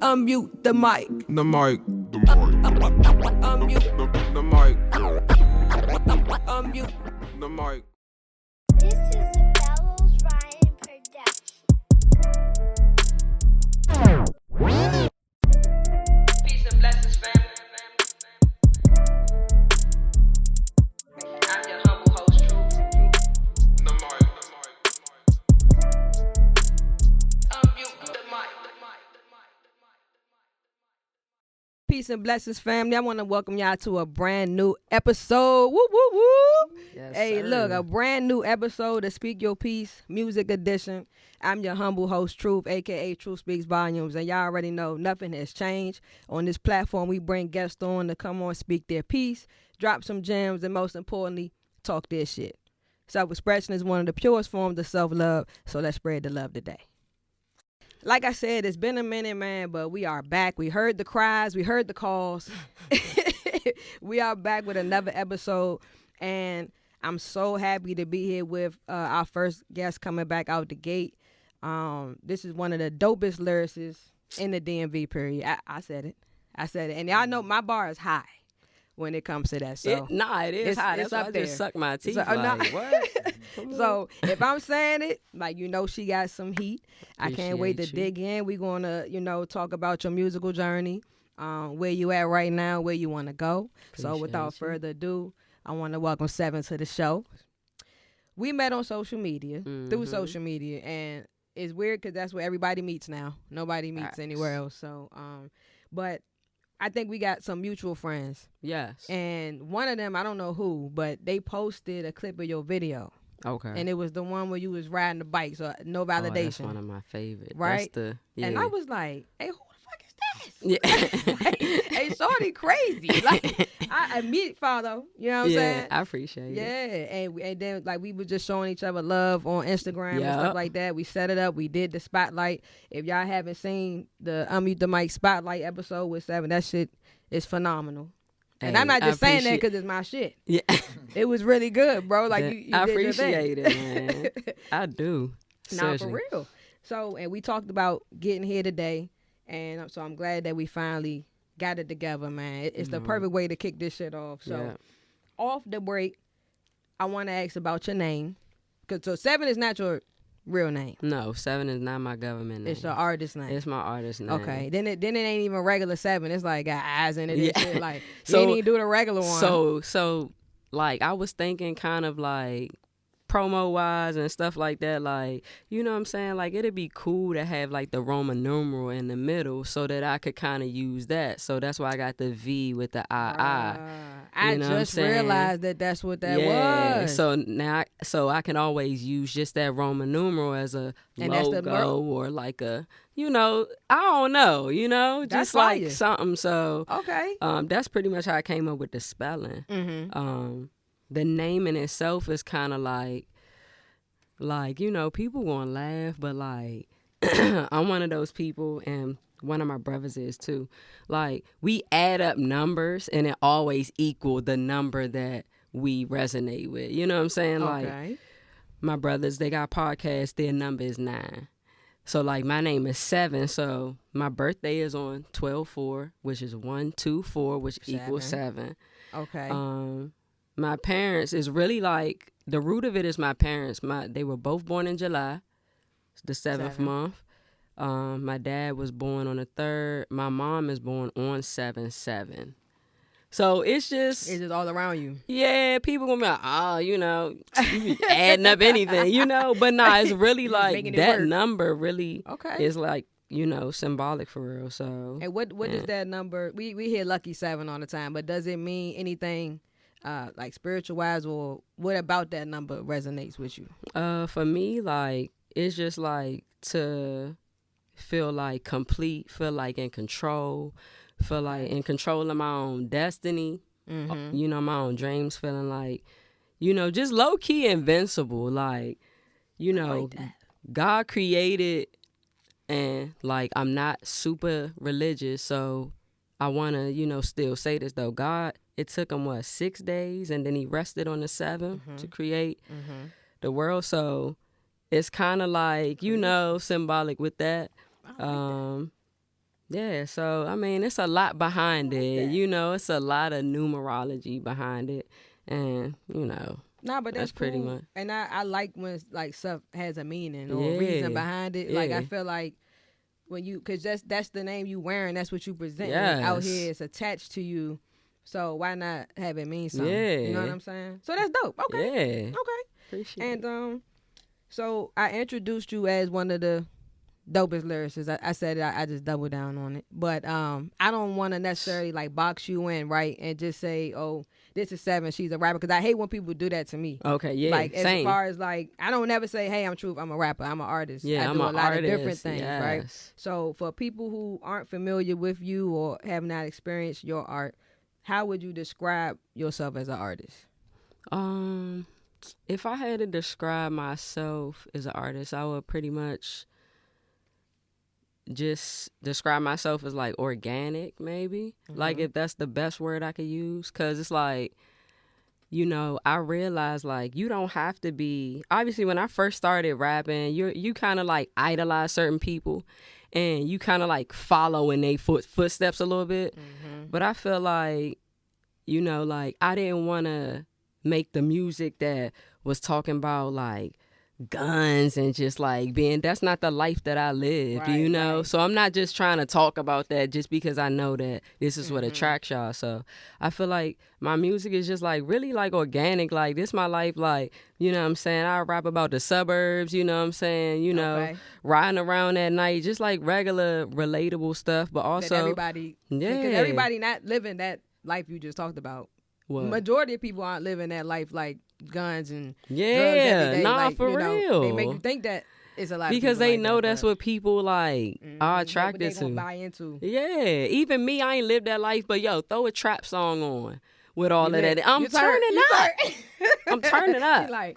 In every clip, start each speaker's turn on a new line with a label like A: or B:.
A: Unmute the mic.
B: The mic. The mic.
A: Unmute
B: The mic.
A: unmute.
B: The mic.
C: This is a Bellows Ryan production.
D: Peace and blessings, family. I'm your humble host, Truth.
B: The mic.
D: Unmute the mic.
A: Peace and blessings, family. I want to welcome y'all to a brand new episode. Woo, woo, woo.
E: Yes,
A: Hey,
E: sir.
A: look, a brand new episode of Speak Your Peace, Music Edition. I'm your humble host, Truth, a.k.a. Truth Speaks Volumes. And y'all already know nothing has changed. On this platform, we bring guests on to come on, speak their piece, drop some gems, and most importantly, talk their shit. Self-expression is one of the purest forms of self-love, so let's spread the love today. Like I said, it's been a minute, man, but we are back. We heard the cries. We heard the calls. We are back with another episode, and I'm so happy to be here with our first guest coming back out the gate. This is one of the dopest lyricists in the DMV period. I said it. And y'all know my bar is high when it comes to that. So
E: It is high.
A: it's
E: That's why
A: up
E: I
A: there.
E: just suck my teeth.
A: So,
E: like, what? Come on.
A: So if I'm saying it, like, you know, she got some heat. I can't wait to
E: Appreciate you.
A: dig in. We're going to, talk about your musical journey, where you at right now, where you want to go. So without
E: Appreciate you.
A: further ado, I want to welcome Seviin to the show. We met on social media, through
E: Mhm.
A: social media, and it's weird because that's where everybody meets now. Nobody meets
E: Facts.
A: anywhere else. So, but I think we got some mutual friends.
E: Yes.
A: And one of them, I don't know who, but they posted a clip of your video.
E: Okay.
A: And it was the one where you was riding the bike, so no
E: Oh, that's
A: validation.
E: one of my favorites.
A: Right?
E: That's the,
A: And I was like, hey, who the fuck is this?
E: Yeah.
A: Like, hey, shorty crazy. Like, I immediately follow, you know what I'm
E: yeah,
A: saying?
E: I appreciate
A: Yeah,
E: it.
A: and then like we were just showing each other love on Instagram and stuff
E: Yup.
A: like that. We set it up. We did the spotlight. If y'all haven't seen the Unmute the Mic spotlight episode with Seviin, that shit is phenomenal. And I'm
E: Hey,
A: not
E: I
A: just saying that
E: appreciate-
A: because it's my shit.
E: Yeah.
A: It was really good, bro. Like you
E: I
A: did your thing.
E: appreciate it, man. I do.
A: Nah, for
E: Seriously.
A: real. So, and we talked about getting here today, and so I'm glad that we finally got it together, man. It's the perfect way to kick this shit off. So,
E: Yeah.
A: off the break, I want to ask about your name, because so Seviin is not your real name.
E: No, Seven is not my government name.
A: It's your artist name.
E: It's my artist name.
A: Okay, then it ain't even regular Seviin. It's like got eyes in it. And
E: Yeah.
A: shit. Like
E: So-
A: you didn't even do the regular one.
E: So like I was thinking kind of like promo wise and stuff like that, like, you know what I'm saying? Like it'd be cool to have like the Roman numeral in the middle so that I could kind of use that. So that's why I got the V with the I.
A: I
E: You know what I'm
A: just
E: saying?
A: realized that that's what that
E: yeah.
A: was.
E: So now I can always use just that Roman numeral as a
A: And that's the
E: logo or like a, I don't know,
A: That's
E: just like
A: fire.
E: something. So
A: Okay.
E: that's pretty much how I came up with the spelling.
A: Mm-hmm.
E: The name in itself is kind of like people gonna laugh, but like I'm one of those people, and one of my brothers is too. Like we add up numbers, and it always equal the number that we resonate with. You know what I'm saying? Like
A: Okay.
E: my brothers, they got podcasts. Their number is 9. So like my name is 7. So my birthday is on 12/4, which is 124, which equals 7.
A: Okay.
E: My parents is really like the root of it is my parents. They were both born in July, the 7th
A: Seven.
E: month. My dad was born on the 3rd. My mom is born on 7/7. So it's just
A: It's just all around you.
E: yeah, people gonna be like, you be adding up anything, But nah, it's really
A: Just
E: like
A: making it
E: that
A: work.
E: number really
A: Okay.
E: is like symbolic for real. So
A: And what does that number? We hear lucky 7 all the time, but does it mean anything like spiritual wise, or what about that number resonates with you?
E: For me, like it's just like to feel like complete, feel like in control, feel like in control of my own destiny,
A: Mm-hmm.
E: my own dreams, feeling like, just low key invincible. Like,
A: like that.
E: God created, and like I'm not super religious, so I want to, still say this though. God, it took him 6 days, and then he rested on the 7th to create the world. So it's kind of like, symbolic with that. Yeah, so I mean, it's a lot behind it.
A: that.
E: You know, it's a lot of numerology behind it, and you know,
A: Nah, but that's
E: pretty
A: cool.
E: much.
A: And I like when like stuff has a meaning or a reason
E: Yeah,
A: behind it. Like I
E: yeah.
A: feel like when you, cause that's the name you wearing, that's what you present out
E: Yes.
A: here. It's attached to you. So why not have it mean something?
E: Yeah.
A: You know what I'm saying? So that's dope. Okay.
E: Yeah,
A: Okay.
E: appreciate it.
A: And so I introduced you as one of the dopest lyricists. I said it, I just doubled down on it. But I don't want to necessarily like box you in, right? And just say, oh, this is Seven, she's a rapper. Because I hate when people do that to me.
E: Okay, yeah,
A: Like as
E: same.
A: far as like, I don't never say, hey, I'm Truth, I'm a rapper, I'm an artist.
E: Yeah,
A: I
E: I'm
A: do a
E: an
A: lot
E: artist.
A: of different things, right?
E: Yes.
A: So for people who aren't familiar with you or have not experienced your art, how would you describe yourself as an artist?
E: If I had to describe myself as an artist, I would pretty much just describe myself as like organic, maybe. Like if that's the best word I could use, because it's like, you know, I realized like you don't have to be. Obviously, when I first started rapping, you kind of like idolize certain people, and you kind of like follow in their footsteps a little bit. But I feel like, you know, like I didn't want to make the music that was talking about like guns and just like being, that's not the life that I live, you
A: Right,
E: know?
A: right.
E: So I'm not just trying to talk about that just because I know that this is what attracts y'all. So I feel like my music is just like really like organic. Like this my life, like, you know what I'm saying? I rap about the suburbs, you know what I'm saying? You know,
A: Okay.
E: riding around at night, just like regular relatable stuff, but
A: That
E: also
A: everybody, because
E: Yeah.
A: everybody not living that life you just talked about.
E: What?
A: Majority of people aren't living that life like guns and drugs
E: Yeah,
A: every day.
E: nah,
A: like,
E: for
A: you know,
E: real.
A: They make you think that it's a lot
E: because
A: of people
E: they
A: like
E: know
A: that,
E: that's
A: but-
E: what people like are
A: What
E: attracted
A: they gonna
E: to.
A: buy into.
E: Yeah, even me, I ain't lived that life, but yo, throw a trap song on with all
A: You
E: of
A: lit.
E: that. I'm
A: You turn-
E: turning
A: you
E: up.
A: turn-
E: I'm turning up.
A: She like,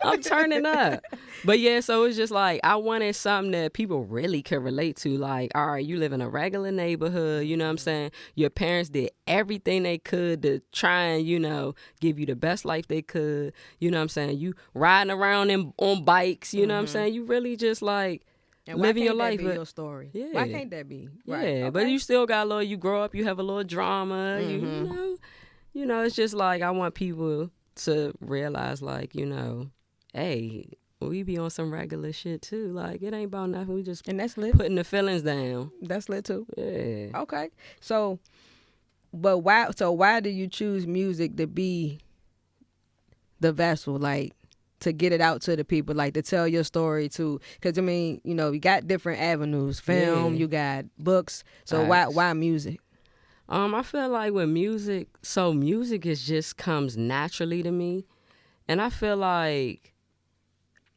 E: I'm turning up. But yeah, so it's just like I wanted something that people really could relate to. Like, all right, you live in a regular neighborhood, you know what I'm saying? Your parents did everything they could to try and, you know, give you the best life they could. You know what I'm saying? You riding around on bikes, you know what I'm saying? You really just like
A: and why
E: living your
A: can't that
E: life.
A: be
E: but-
A: your story?
E: Yeah.
A: Why can't that be?
E: Yeah,
A: Right.
E: but
A: okay.
E: you still got a little, you grow up, you have a little drama, you know, it's just like I want people to realize like, you know, hey, we be on some regular shit too. Like it ain't about nothing. We just
A: And that's lit.
E: putting the feelings down.
A: That's lit too.
E: Yeah.
A: Okay. So, but why? So why do you choose music to be the vessel, like to get it out to the people, like to tell your story too? Because I mean, you know, you got different avenues, film,
E: Yeah.
A: you got books. So
E: Facts.
A: why music?
E: I feel like with music, so music is just comes naturally to me. And I feel like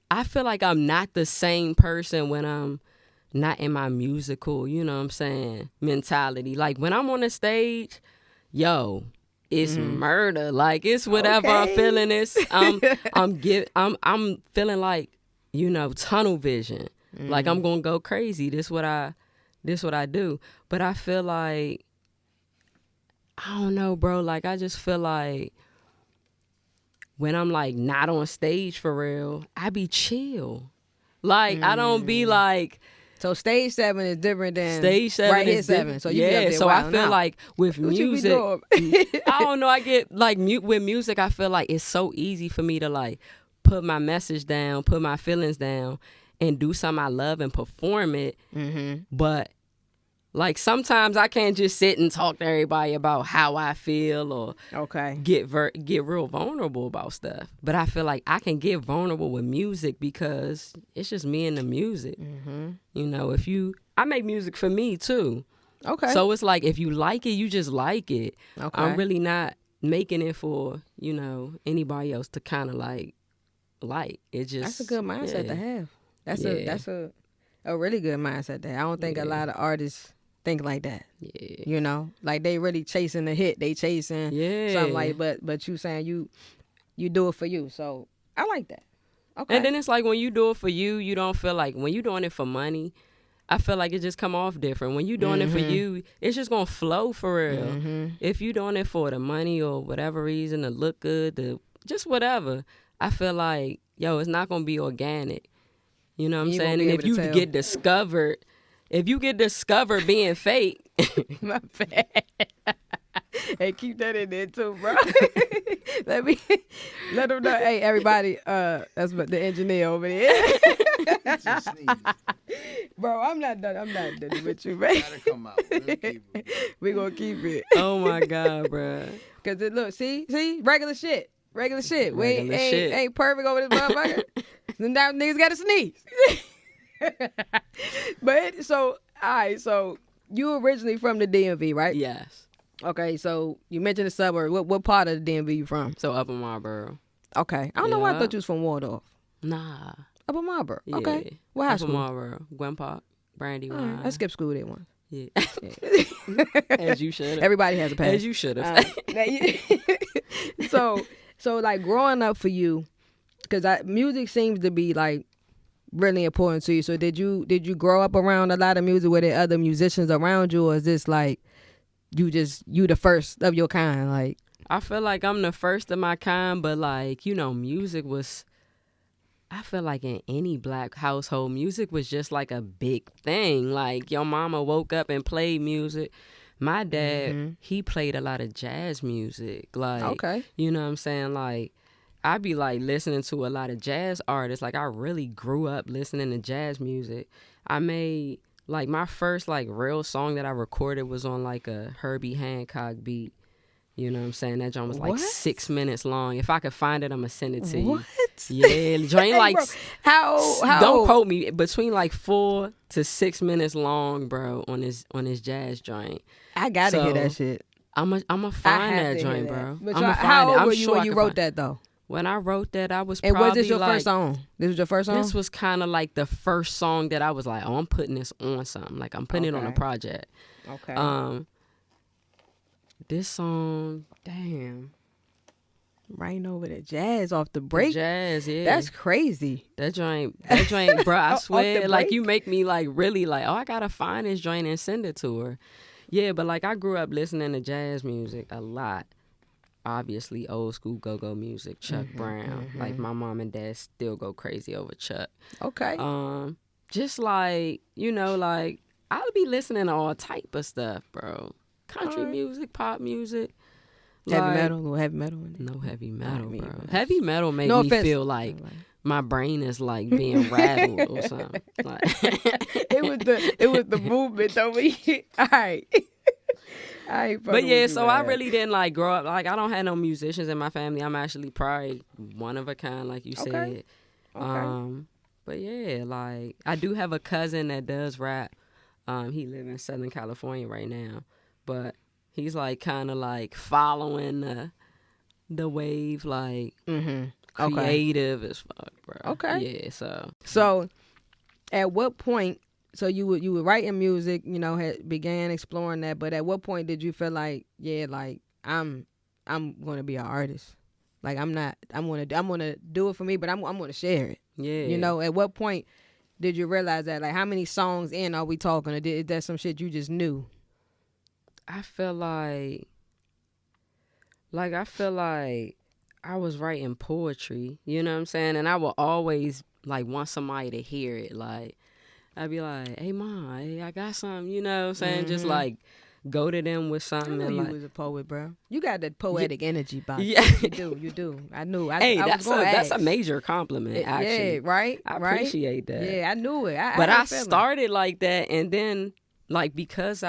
E: I'm not the same person when I'm not in my musical, you know what I'm saying, mentality. Like when I'm on the stage, yo, it's murder. Like it's whatever I'm
A: Okay.
E: feeling. It's I'm feeling like, you know, tunnel vision. Like I'm gonna go crazy. This what I do. But I feel like, I don't know, bro. Like I just feel like when I'm like not on stage for real, I be chill. Like I don't be like
A: So stage 7 is different than
E: stage 7
A: right here
E: is
A: 7. So you
E: yeah.
A: be up there
E: So I
A: wilding
E: feel
A: out.
E: like with
A: What you be
E: music,
A: doing?
E: I don't know. I get like with music. I feel like it's so easy for me to like put my message down, put my feelings down, and do something I love and perform it. But like sometimes I can't just sit and talk to everybody about how I feel or
A: Okay.
E: get real vulnerable about stuff. But I feel like I can get vulnerable with music because it's just me and the music. You know, I make music for me too.
A: Okay.
E: So it's like if you like it, you just like it.
A: Okay.
E: I'm really not making it for, you know, anybody else to kind of like. It just
A: That's a good mindset to have. That's
E: Yeah.
A: that's a really good mindset to have. I don't think a lot of artists think like that.
E: Yeah.
A: You know, like they really chasing the hit. They chasing
E: Yeah.
A: something like. But you saying you do it for you. So I like that. Okay.
E: And then it's like when you do it for you, you don't feel like when you doing it for money, I feel like it just come off different. When you doing it for you, it's just gonna flow for real. If you doing it for the money or whatever reason, to look good, to just whatever, I feel like, yo, it's not gonna be organic. You know what I'm
A: You ain't
E: saying?
A: gonna be
E: And if
A: able to
E: you
A: tell.
E: get discovered, if you get discovered being fake,
A: My bad. Hey, keep that in there too, bro. Let them know. Hey, everybody, that's the engineer over there.
F: Just sneeze.
A: Bro, I'm not done. I'm not done with you, man.
F: Gotta come out. We'll keep it.
A: We gonna keep it.
E: oh my God, bro.
A: Cause it look, see, regular shit. Regular shit. We
E: Regular shit.
A: ain't perfect over this motherfucker. Then now niggas gotta sneeze. But so, all right, so you originally from the DMV, right?
E: Yes.
A: Okay, so you mentioned the suburb. What part of the DMV you from?
E: So Upper Marlboro.
A: Okay. I don't know why I
E: Yeah.
A: thought you was from Waldorf.
E: Nah.
A: Upper Marlboro.
E: Yeah.
A: Okay. What high
E: Upper
A: school?
E: Marlboro. Gwen Park. Brandywine.
A: Alright, I skipped school there once.
E: Yeah. As you should have.
A: Everybody has a past.
E: As you should have.
A: So like growing up for you, because music seems to be like really important to you. So did you grow up around a lot of music? Were there other musicians around you, or is this like you the first of your kind? Like
E: I feel like I'm the first of my kind, but like, you know, music was, I feel like in any black household, music was just like a big thing. Like your mama woke up and played music. My dad, he played a lot of jazz music. Like,
A: Okay.
E: you know what I'm saying? Like, I be like listening to a lot of jazz artists. Like I really grew up listening to jazz music. I made like my first like real song that I recorded was on like a Herbie Hancock beat. You know what I'm saying? That joint was like
A: What?
E: 6 minutes long. If I could find it, I'm gonna send it to
A: What?
E: you. Yeah, joint like
A: Bro, how
E: don't quote me, between like 4 to 6 minutes long, bro, on his jazz joint.
A: I gotta
E: So,
A: hear that shit.
E: I'ma
A: I
E: find
A: have
E: that
A: to
E: joint,
A: hear
E: bro.
A: that. But
E: I'ma
A: how
E: find it.
A: old
E: I'm
A: were you
E: sure
A: when
E: I
A: you
E: can
A: wrote
E: find-
A: that though?
E: When I wrote that, I was
A: And
E: probably
A: was this your
E: like,
A: first song? This was your first song?
E: This was kind of like the first song that I was like, oh, I'm putting this on something. Like I'm putting it on a
A: Okay.
E: project.
A: Okay.
E: This song, damn,
A: Right over the jazz off the
E: the
A: break.
E: jazz, yeah.
A: That's crazy.
E: That joint, bro. I
A: Off the
E: swear, like
A: break?
E: you make me like really like, oh, I gotta find this joint and send it to her. Yeah, but like I grew up listening to jazz music a lot. Obviously, old school go-go music, Chuck Brown. Like my mom and dad still go crazy over Chuck.
A: Okay.
E: Just like, you know, like I'll be listening to all type of stuff, bro. Country
A: Alright.
E: music, pop music.
A: Heavy
E: like-
A: metal, a little heavy metal in it.
E: No heavy metal,
A: me,
E: bro.
A: but-
E: Heavy metal make
A: No
E: me
A: offense.
E: feel like my brain is like being rattled or something. Like,
A: It was the movement though. All right. I ain't
E: but
A: fucking
E: yeah,
A: with you,
E: so I
A: man.
E: really didn't like grow up. Like I don't have no musicians in my family. I'm actually probably one of a kind, like you said.
A: Okay.
E: But yeah, like I do have a cousin that does rap. He lives in Southern California right now, but he's like kind of like following the wave, like
A: Okay.
E: creative as fuck, bro.
A: Okay.
E: Yeah, so
A: So, at what point? So you were writing music, you know, began exploring that. But at what point did you feel like, yeah, like I'm gonna be an artist? Like I'm gonna do it for me, but I'm gonna share it.
E: yeah,
A: You know, at what point did you realize that? Like, how many songs in are we talking? Or is that some shit you just knew?
E: I feel like I was writing poetry, you know what I'm saying? And I would always like want somebody to hear it. Like I'd be like, hey ma, hey, I got something, you know what I'm saying? Just like go to them with
A: I
E: something
A: knew
E: and
A: you
E: like
A: was a poet, bro. You got that poetic energy about
E: Yeah.
A: you. You do. I knew.
E: hey,
A: I was
E: that's
A: gonna
E: a
A: ask.
E: major compliment, actually.
A: Yeah, right.
E: I
A: right?
E: appreciate that.
A: Yeah, I knew it.
E: But
A: had
E: I
A: a feeling.
E: started like that, and then like because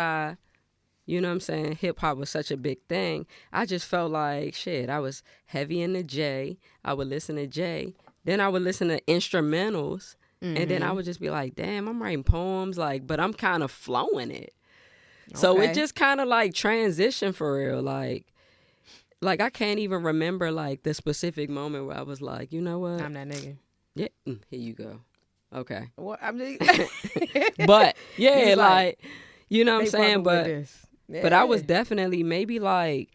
E: you know what I'm saying, hip hop was such a big thing, I just felt like shit. I was heavy into Jay. I would listen to Jay. Then I would listen to instrumentals, and then I would just be like, damn, I'm writing poems, like, but I'm kind of flowing it. So
A: Okay.
E: it just kind of like transitioned for real, like I can't even remember like the specific moment where I was like, you know what?
A: I'm that nigga.
E: Yeah, here you go. Okay.
A: What? I'm just.
E: But yeah,
A: He's like,
E: like you know what I'm
A: they
E: saying,
A: fucking with
E: but
A: this.
E: but I
A: Yeah.
E: was definitely maybe like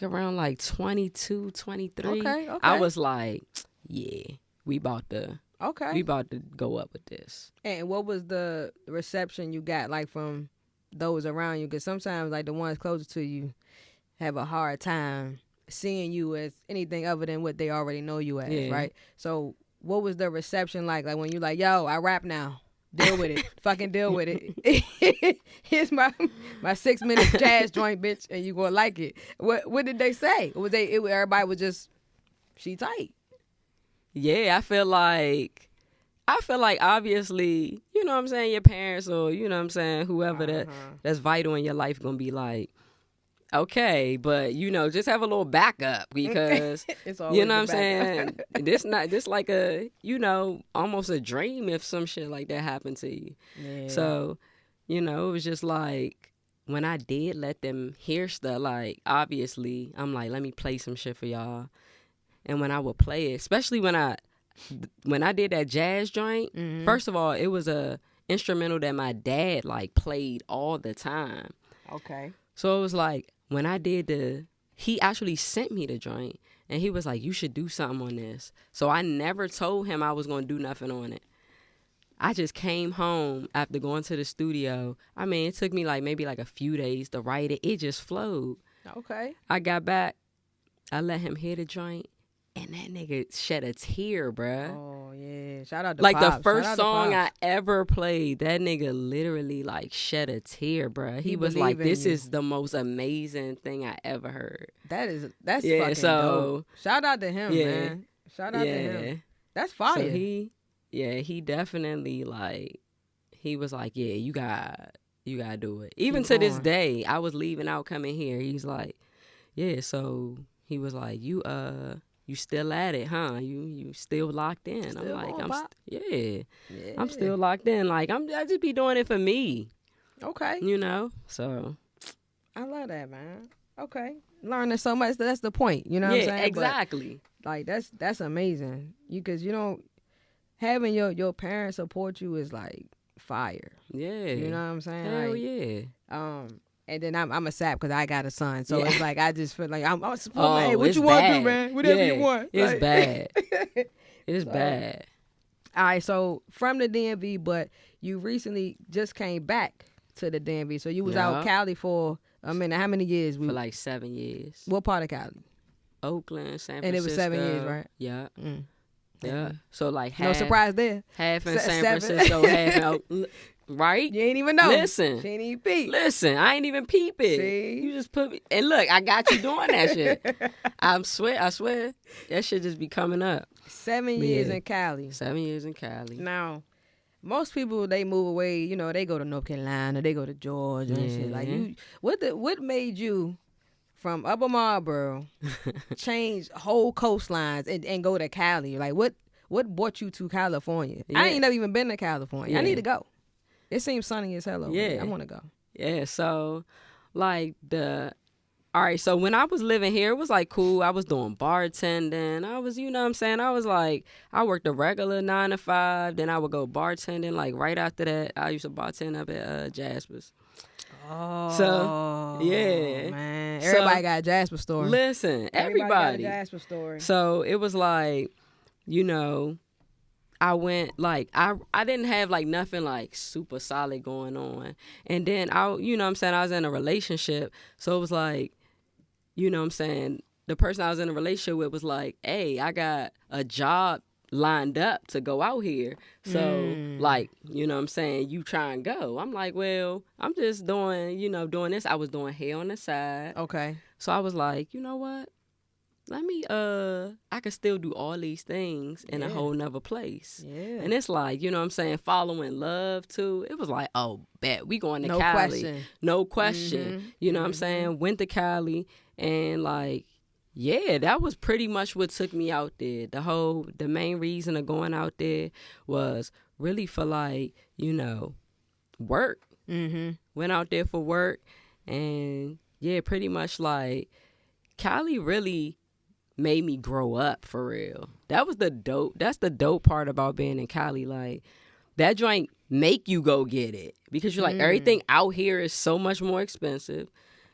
E: around like 22, 23.
A: Okay, okay.
E: I was like, yeah, we about to
A: Okay.
E: go up with this.
A: And what was the reception you got like from those around you? Because sometimes like the ones closer to you have a hard time seeing you as anything other than what they already know you as,
E: Yeah.
A: right? So what was the reception like? Like when you like, yo, I rap now. Deal with it. Fucking deal with it. Here's my 6-minute jazz joint, bitch, and you gonna like it. What did they say? Everybody was just, she tight.
E: Yeah, I feel like obviously, you know what I'm saying, your parents or, you know what I'm saying, whoever that's vital in your life gonna be like, okay, but, you know, just have a little backup because,
A: It's
E: you
A: always
E: know what
A: the
E: I'm
A: backup.
E: saying, this like a, you know, almost a dream if some shit like that happened to you.
A: Yeah.
E: So, you know, it was just like, when I did let them hear stuff, like, obviously, I'm like, let me play some shit for y'all. And when I would play it, especially when I did that jazz joint, first of all, it was a instrumental that my dad like played all the time.
A: Okay.
E: So it was like when I did he actually sent me the joint and he was like, you should do something on this. So I never told him I was going to do nothing on it. I just came home after going to the studio. I mean, it took me maybe a few days to write it. It just flowed.
A: Okay.
E: I got back. I let him hear the joint. And that nigga shed a tear, bruh.
A: Oh, yeah. Shout out to
E: Like
A: Pops.
E: the first
A: Shout out to
E: song I
A: Pops.
E: ever played, that nigga literally shed a tear, bruh. He was like,
A: believe in
E: this
A: you.
E: is the most amazing thing I ever heard.
A: That's
E: Yeah,
A: fucking
E: so-
A: dope. Shout out to him,
E: Yeah.
A: man. Shout out to
E: Yeah.
A: him. That's fire.
E: So he definitely he was like, yeah, you gotta do it. Even
A: Keep
E: to this
A: going.
E: day, I was leaving out coming here. He's like, yeah, so he was like, you still at it, huh? You still locked in.
A: Still
E: I'm like,
A: going,
E: I'm
A: Pop?
E: yeah.
A: Yeah.
E: I'm still locked in. Like I just be doing it for me,
A: Okay.
E: you know. So
A: I love that, man. Okay. Learning so much. That's the point. You know what I'm
E: yeah,
A: saying?
E: exactly.
A: But, that's amazing. Because having your parents support you is like fire.
E: Yeah,
A: You know what I'm saying?
E: hell
A: Like,
E: yeah.
A: And then I'm a sap because I got a son, so
E: Yeah.
A: it's like I just feel like I'm support.
E: Oh,
A: Hey, what
E: it's
A: you want to do,
E: bad.
A: man? Whatever you
E: Yeah,
A: want.
E: it's
A: Like-
E: bad. It's
A: So-
E: bad.
A: All right, so from the DMV, but you recently just came back to the DMV. So you was out
E: Yeah.
A: Cali for a minute. How many years?
E: For 7 years.
A: What part of Cali?
E: Oakland, San Francisco.
A: And it was 7 years, right?
E: Yeah.
A: Mm.
E: Yeah. So half,
A: No surprise there.
E: half in San
A: 7.
E: Francisco, half in Oakland. Right?
A: You ain't even know.
E: Listen.
A: She ain't even peep.
E: Listen, I ain't even peep it.
A: See?
E: You just put me and look, I got you doing that shit. I swear, that shit just be coming up.
A: 7 years
E: Yeah.
A: in Cali.
E: 7 years in Cali.
A: Now, most people they move away. They go to North Carolina, they go to Georgia and shit. Like
E: Yeah.
A: what made you from Upper Marlboro change whole coastlines and go to Cali? Like what brought you to California? I
E: Yeah.
A: ain't never even been to California. I
E: Yeah.
A: need to go. It seems sunny as hell over there.
E: Yeah.
A: I want to go.
E: Yeah, so all right, so when I was living here, it was cool. I was doing bartending. I was, you know what I'm saying? I was I worked a regular 9 to 5, then I would go bartending. Right after that, I used to bartend up at Jasper's.
A: Oh,
E: yeah.
A: man.
E: So-
A: Everybody got a Jasper story.
E: Listen,
A: Got a
E: everybody.
A: Jasper story.
E: So it was I went I didn't have nothing super solid going on. And then I was in a relationship. So it was the person I was in a relationship with was like, hey, I got a job lined up to go out here. So you try and go. I'm like, well, I'm just doing this. I was doing hair on the side.
A: Okay.
E: So I was like, you know what? Let me I could still do all these things in a
A: Yeah.
E: whole nother place.
A: Yeah.
E: And it's following love too. It was oh, bet we going to
A: No
E: Cali.
A: question.
E: No question.
A: Mhm.
E: You know what I'm saying? Went to Cali and yeah, that was pretty much what took me out there. The main reason of going out there was really for work.
A: Mm-hmm.
E: Went out there for work and yeah, pretty much Cali really made me grow up for real. That's the dope part about being in Cali. That joint make you go get it because you're everything out here is so much more expensive.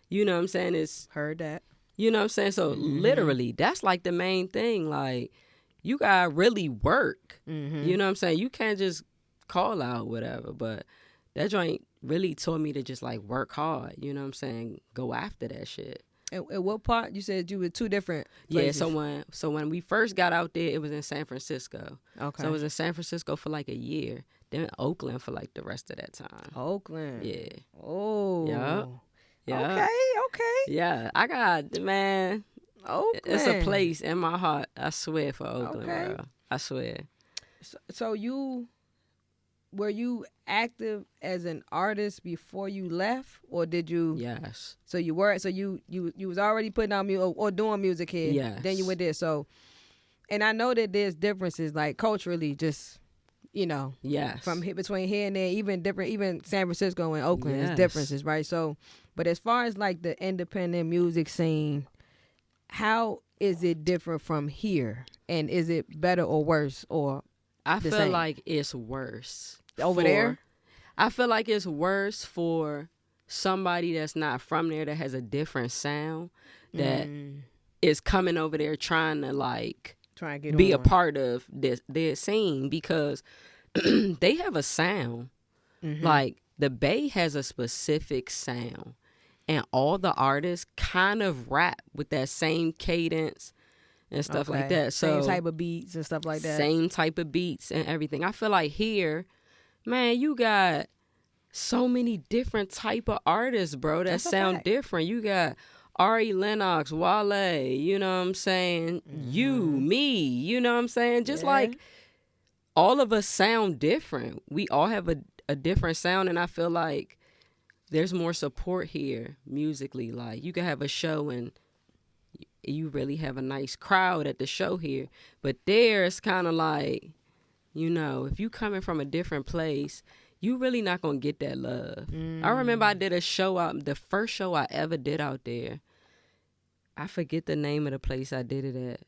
E: You know what I'm saying? It's
A: Heard that.
E: you know what I'm saying? So literally that's the main thing. You gotta really work.
A: Mm-hmm.
E: You know what I'm saying? You can't just call out whatever. But that joint really taught me to just work hard. You know what I'm saying? Go after that shit.
A: And what part? You said you were two different
E: Yeah,
A: places.
E: so when we first got out there, it was in San Francisco.
A: Okay.
E: So I was in San Francisco for a year. then Oakland for like the rest of that time.
A: Oakland.
E: Yeah.
A: Oh.
E: Yeah. Yeah.
A: Okay.
E: Yeah. I got, man,
A: Oakland.
E: it's a place in my heart, I swear, for Oakland,
A: Okay.
E: bro. I swear.
A: So were you active as an artist before you left, or did you?
E: Yes.
A: So you were. So you was already putting out music or doing music here.
E: Yes.
A: Then you went there. So, and I know that there's differences like culturally, just
E: Yes.
A: from here, between here and there, even San Francisco and Oakland,
E: Yes.
A: there's differences, right? So, but as far as like the independent music scene, how is it different from here, and is it better or worse or
E: I
A: the
E: feel
A: same?
E: like it's worse.
A: Over there?
E: I feel like it's worse for somebody that's not from there, that has a different sound, that is coming over there trying to like
A: try and get
E: be
A: on.
E: a part of their scene, because they have a sound. Like the Bay has a specific sound, and all the artists kind of rap with that same cadence and stuff like that. So
A: same type of beats and stuff like that.
E: Same type of beats and everything. I feel like here, man, you got so many different type of artists, bro, that
A: That's a
E: sound
A: fact.
E: different. You got Ari Lennox, Wale, you know what I'm saying? You, me, you know what I'm saying? Just
A: Yeah.
E: like all of us sound different. We all have a different sound, and I feel like there's more support here musically. Like you can have a show and you really have a nice crowd at the show here, but there it's kind of like, if you coming from a different place, you really not gonna get that love. I remember I did a show out, the first show I ever did out there. I forget the name of the place I did it at.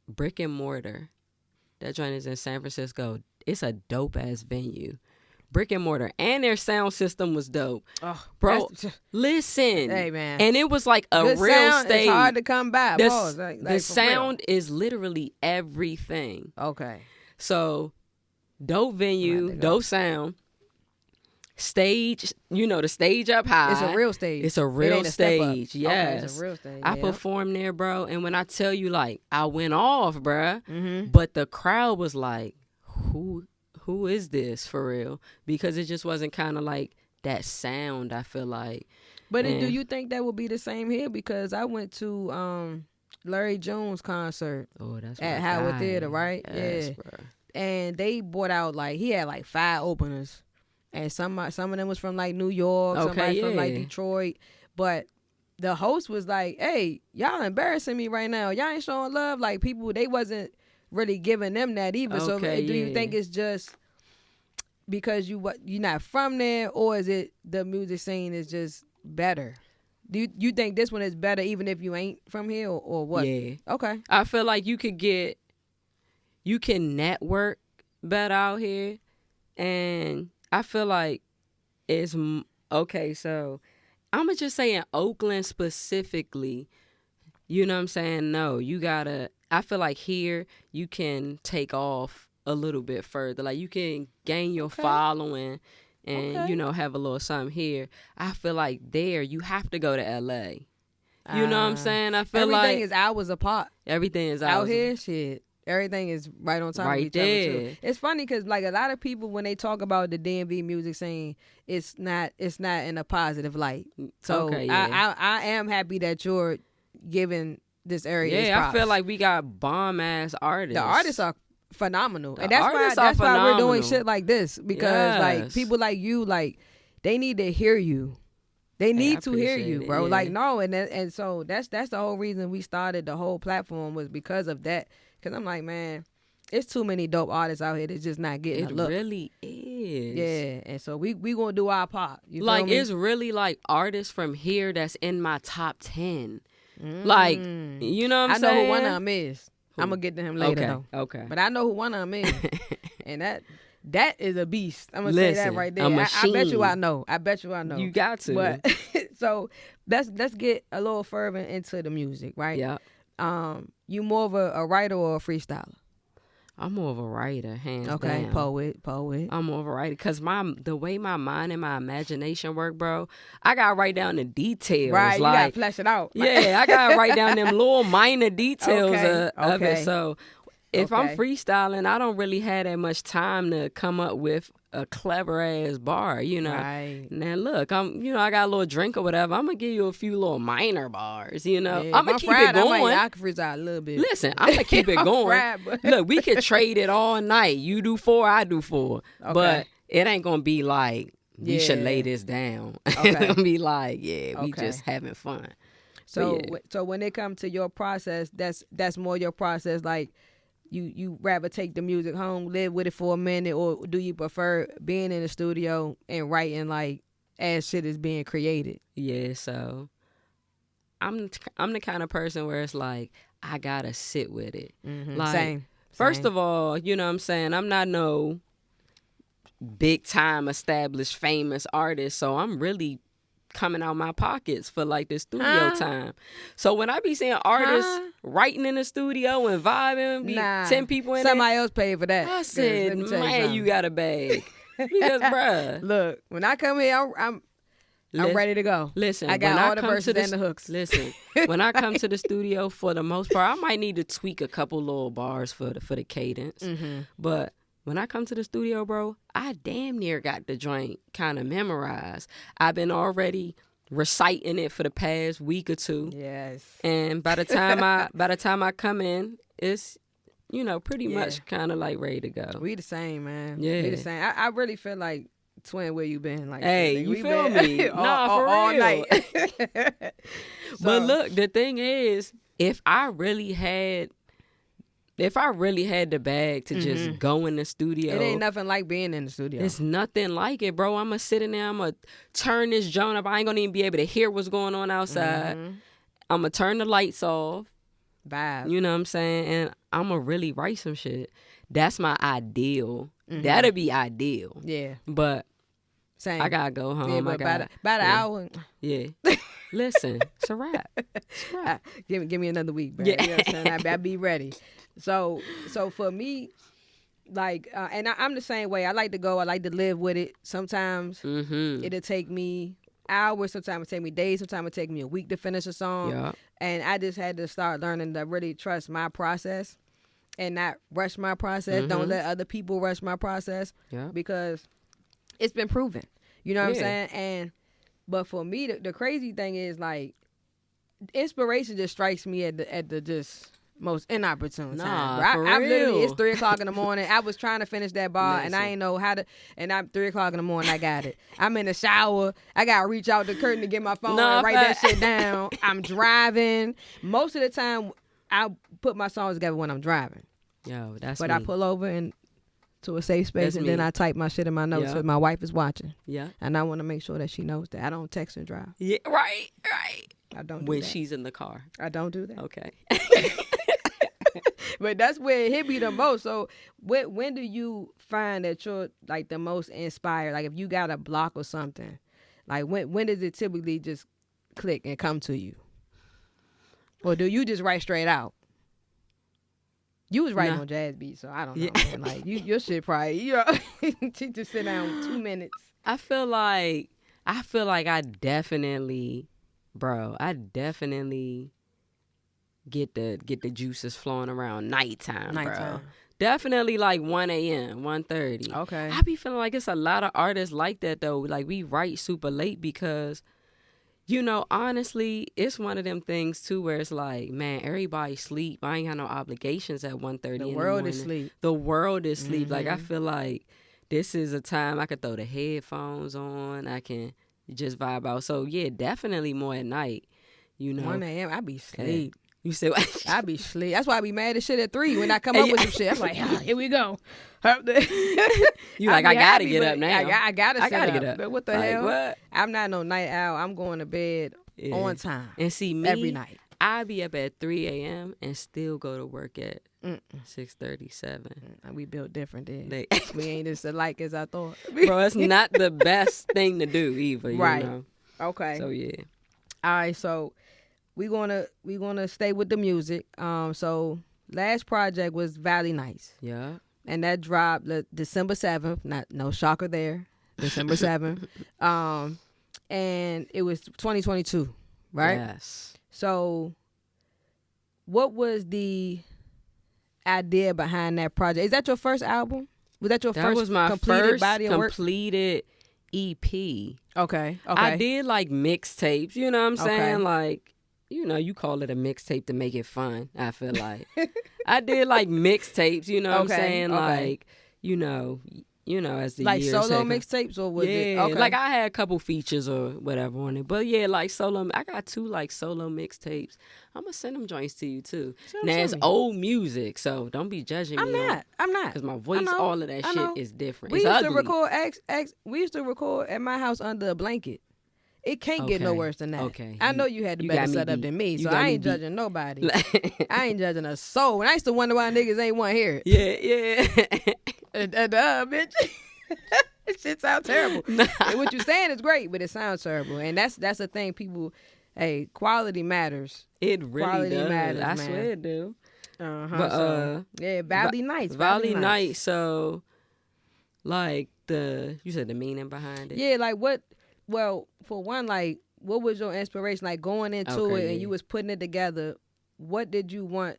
E: Brick and Mortar. That joint is in San Francisco. It's a dope ass venue. Brick and Mortar, and their sound system was dope.
A: Oh,
E: Bro,
A: that's-
E: listen.
A: Hey, man.
E: And it was like a
A: Good
E: real
A: sound,
E: stage.
A: It's hard to come by.
E: The,
A: Pause.
E: the
A: Like for real.
E: sound is literally everything.
A: Okay.
E: So, dope
A: I'm
E: venue,
A: gonna have to go.
E: dope sound, stage, the stage up high.
A: It's a real stage.
E: It's a
A: It
E: real
A: ain't a step up.
E: stage,
A: Okay,
E: yes.
A: it's a real stage.
E: I
A: yeah.
E: performed there, bro, and when I tell you, like, I went off, bruh,
A: Mm-hmm.
E: but the crowd was like, who is this for real? Because it just wasn't kind of like that sound, I feel like.
A: But
E: And-
A: do you think that would be the same here? Because I went to Larry Jones' concert
E: Oh, that's
A: at
E: my
A: Howard
E: guy.
A: Theater, right?
E: Yes,
A: Yeah.
E: bruh.
A: And they brought out he had 5 openers, and some of them was from like New York,
E: Okay,
A: somebody from like
E: yeah.
A: Detroit. But the host was like, "Hey, y'all embarrassing me right now. Y'all ain't showing love." Like people, they wasn't really giving them that either. So
E: Okay,
A: do you
E: yeah.
A: think it's just because you're not from there, or is it the music scene is just better? Do you think this one is better even if you ain't from here, or what?
E: Yeah.
A: Okay.
E: I feel like you can network better out here, and I feel like it's okay. So I'm gonna just say in Oakland specifically, you know what I'm saying? No, you gotta. I feel like here you can take off a little bit further. Like you can gain your following, and
A: Okay.
E: have a little something here. I feel like there you have to go to LA. You know what I'm saying? I feel
A: Everything
E: like
A: is hours apart.
E: everything is
A: Out here, shit. Everything is right on top
E: Right
A: of each other too.
E: there.
A: It's funny because like a lot of people when they talk about the DMV music scene, it's not in a positive light. So
E: Okay, yeah.
A: I am happy that you're giving this area. its
E: Yeah, I
A: props.
E: feel like we got bomb ass artists.
A: the artists are phenomenal,
E: The
A: and that's
E: artists are
A: why we're doing
E: phenomenal.
A: shit like this because like
E: Yes.
A: people like you, like they need to hear you. They need
E: I
A: to hear
E: appreciate
A: you,
E: it,
A: bro.
E: yeah.
A: Like no, and so that's the whole reason we started the whole platform was because of that. Because I'm like, man, it's too many dope artists out here that's just not getting
E: It
A: a look.
E: really is.
A: Yeah, and so we gonna do our part. You feel
E: Like
A: me?
E: it's really like artists from here that's in my top 10. Like, you know what I'm
A: I know
E: saying?
A: who one of them is. I'm gonna get to him later
E: Okay,
A: though.
E: okay.
A: But I know who one of them is, and that is a beast. I'm gonna say that
E: Listen,
A: right there.
E: a
A: I bet you
E: machine.
A: I know. I bet you I know.
E: You got to.
A: But so let's get a little further into the music, right?
E: Yeah.
A: You more of a writer or a freestyler?
E: I'm more of a writer, hands
A: Okay,
E: down.
A: poet.
E: I'm more of a writer because the way my mind and my imagination work, bro, I gotta write down the details.
A: Right, you gotta
E: like,
A: flesh it out.
E: yeah, I gotta write down them little minor details
A: Okay,
E: of
A: okay.
E: it. So if I'm
A: Okay.
E: freestyling, I don't really have that much time to come up with a clever ass bar, you know.
A: Right.
E: Now look, I got a little drink or whatever. I'm gonna give you a few little minor bars, you know.
A: Yeah,
E: I'm gonna
A: my
E: keep
A: fried,
E: it going.
A: I can freestyle a little bit.
E: Listen, I'm gonna keep it
A: I'm
E: going.
A: fried, but-
E: Look, we could trade it all night. You do 4, I do 4,
A: Okay.
E: but it ain't gonna be like we should lay
A: Yeah.
E: this down.
A: Okay.
E: It's gonna be like, yeah, we
A: Okay.
E: just having fun.
A: So
E: yeah.
A: so when it comes to your process, that's more your process. Like you rather take the music home, live with it for a minute, or do you prefer being in the studio and writing like as shit is being created?
E: Yeah, so I'm the kind of person where it's like I gotta sit with it. Like,
A: Same.
E: First of all, you know what I'm saying, I'm not no big time established famous artist, so I'm really coming out my pockets for like the studio time. So when I be seeing artists writing in the studio and vibing, be 10 people in
A: somebody else paid for that.
E: there, I
A: 'Cause
E: said,
A: let me tell
E: man,
A: something.
E: you got a bag. Because, bruh,
A: Look, when I come here, I'm
E: Lis-
A: ready to go.
E: Listen,
A: I got
E: when
A: all the
E: come
A: verses
E: to the,
A: and the hooks.
E: Listen, when I come to the studio, for the most part, I might need to tweak a couple little bars for the cadence. But when I come to the studio, bro, I damn near got the joint kind of memorized. I've been already reciting it for the past week or two,
A: Yes.
E: and by the time I come in, it's pretty much kind of like ready to go.
A: We the same, man.
E: Yeah.
A: We the same. I really feel like twin, where you been? Like,
E: Hey,
A: shit,
E: you
A: we
E: feel
A: been
E: me? Nah, for
A: all
E: real.
A: night.
E: But
A: So-
E: look, the thing is, if I really had the bag to just go in the studio,
A: it ain't nothing like being in the studio.
E: it's nothing like it, bro. I'm going to sit in there. I'm going to turn this joint up. I ain't going to even be able to hear what's going on outside. I'm going to turn the lights off.
A: Vibe.
E: You know what I'm saying? And I'm going to really write some shit. That's my ideal. That'll be ideal.
A: Yeah.
E: But
A: Same.
E: I got to go home.
A: Yeah, but about an hour.
E: Yeah. Listen, it's a wrap. It's a wrap.
A: Give me another week, bro.
E: Yeah.
A: You know what I'm saying? I be ready. So for me, like, and I'm the same way. I like to go. I like to live with it. Sometimes it'll take me hours. Sometimes it take me days. Sometimes it take me a week to finish a song.
E: Yeah.
A: And I just had to start learning to really trust my process and not rush my process. Don't let other people rush my process.
E: Yeah.
A: Because it's been proven. You know what I'm
E: Yeah.
A: saying? But for me, the crazy thing is, like, inspiration just strikes me at the just most inopportune time.
E: Nah,
A: Bro.
E: for
A: I'm literally,
E: real.
A: it's 3:00 in the morning. I was trying to finish that bar and I
E: Listen.
A: ain't know how to. And I'm 3:00 in the morning. I got it. I'm in the shower. I gotta reach out the curtain to get my phone
E: Nah,
A: and write that
E: fact.
A: shit down. I'm driving. Most of the time, I put my songs together when I'm driving.
E: Yo, that's
A: But
E: me.
A: I pull over and to a safe space,
E: That's
A: and then
E: me.
A: I type my shit in my notes
E: Yeah.
A: because my wife is watching,
E: Yeah.
A: and I want to make sure that she knows that I don't text and drive.
E: Yeah, right.
A: I don't do
E: When
A: that.
E: she's in the car.
A: I don't do that.
E: Okay.
A: But that's where it hit me the most. So when do you find that you're like the most inspired? Like if you got a block or something, like when does it typically just click and come to you? Or do you just write straight out? You was writing
E: Nah.
A: on jazz beats, so I don't know.
E: Yeah.
A: Man. Like your shit probably you just sit down 2 minutes.
E: I feel like I definitely get the juices flowing around nighttime, bro.
A: Nighttime.
E: Definitely like 1 a.m., 1:30.
A: Okay.
E: I be feeling like it's a lot of artists like that though. Like we write super late because, honestly, it's one of them things too where it's like, man, everybody sleep. I ain't got no obligations at 1:30 in the morning.
A: The world is sleep.
E: The world is sleep. Like I feel like this is a time I could throw the headphones on. I can just vibe out. So yeah, definitely more at night.
A: 1 a.m. I be sleep.
E: You say what?
A: I be sleep. That's why I be mad as shit at 3 when I come up with some shit. I'm like, here we go.
E: You like, I gotta get up now.
A: I gotta
E: I
A: sit
E: gotta
A: up.
E: get up.
A: But what the
E: Like,
A: hell?
E: what?
A: I'm not no night owl. I'm going to bed
E: Yeah.
A: on time
E: And see me
A: every night.
E: I be up at 3 a.m. and still go to work at 6:37.
A: We built different then.
E: They-
A: We ain't as alike as I thought.
E: Bro, it's not the best thing to do either. You
A: Right.
E: know?
A: Okay.
E: So yeah.
A: All right. So we gonna stay with the music. So last project was Valley Nights.
E: Yeah.
A: And that dropped December 7th. No shocker there. December 7th. And it was 2022, right?
E: Yes.
A: So what was the idea behind that project? Is that your first album? Was that your
E: That
A: first
E: was my
A: completed
E: first
A: body of work?
E: completed EP.
A: Okay.
E: I did like mixtapes, you know what I'm saying?
A: Okay.
E: Like, you know, you call it a mixtape to make it fun, I feel like. I did like mixtapes, you know what I'm
A: Okay,
E: saying?
A: okay.
E: Like, you know, as the
A: Like
E: years
A: solo
E: had gone-
A: mixtapes, or was
E: yeah,
A: it? Okay.
E: like I had a couple features or whatever on it. But yeah, like solo, I got 2 like solo mixtapes. I'm gonna send them joints to you too.
A: Send 'em
E: Now
A: to
E: it's
A: me.
E: old music, so don't be judging me.
A: I'm not.
E: Because my voice,
A: know,
E: all of that
A: I know.
E: shit is different.
A: We
E: It's
A: used
E: ugly.
A: to record we used to record at my house under a blanket. It can't get no
E: Okay,
A: worse than that.
E: okay.
A: I know you had the
E: you
A: better
E: got me
A: setup
E: beat.
A: than me,
E: You
A: so
E: got
A: I
E: me
A: ain't
E: beat.
A: judging nobody. I ain't judging a soul. And I used to wonder why niggas ain't want to hear it.
E: Yeah.
A: Bitch. This shit sounds terrible. And what you saying is great, but it sounds terrible. And that's the thing. People, hey, quality matters.
E: It really
A: Quality
E: does.
A: matters,
E: I
A: man.
E: swear it do.
A: But
E: So,
A: yeah, Valley Nights.
E: Valley Nights. So, like you said the meaning behind it.
A: Yeah, like what? Well, for one, like what was your inspiration? Like going into
E: Okay,
A: it and
E: yeah.
A: you was putting it together. What did you want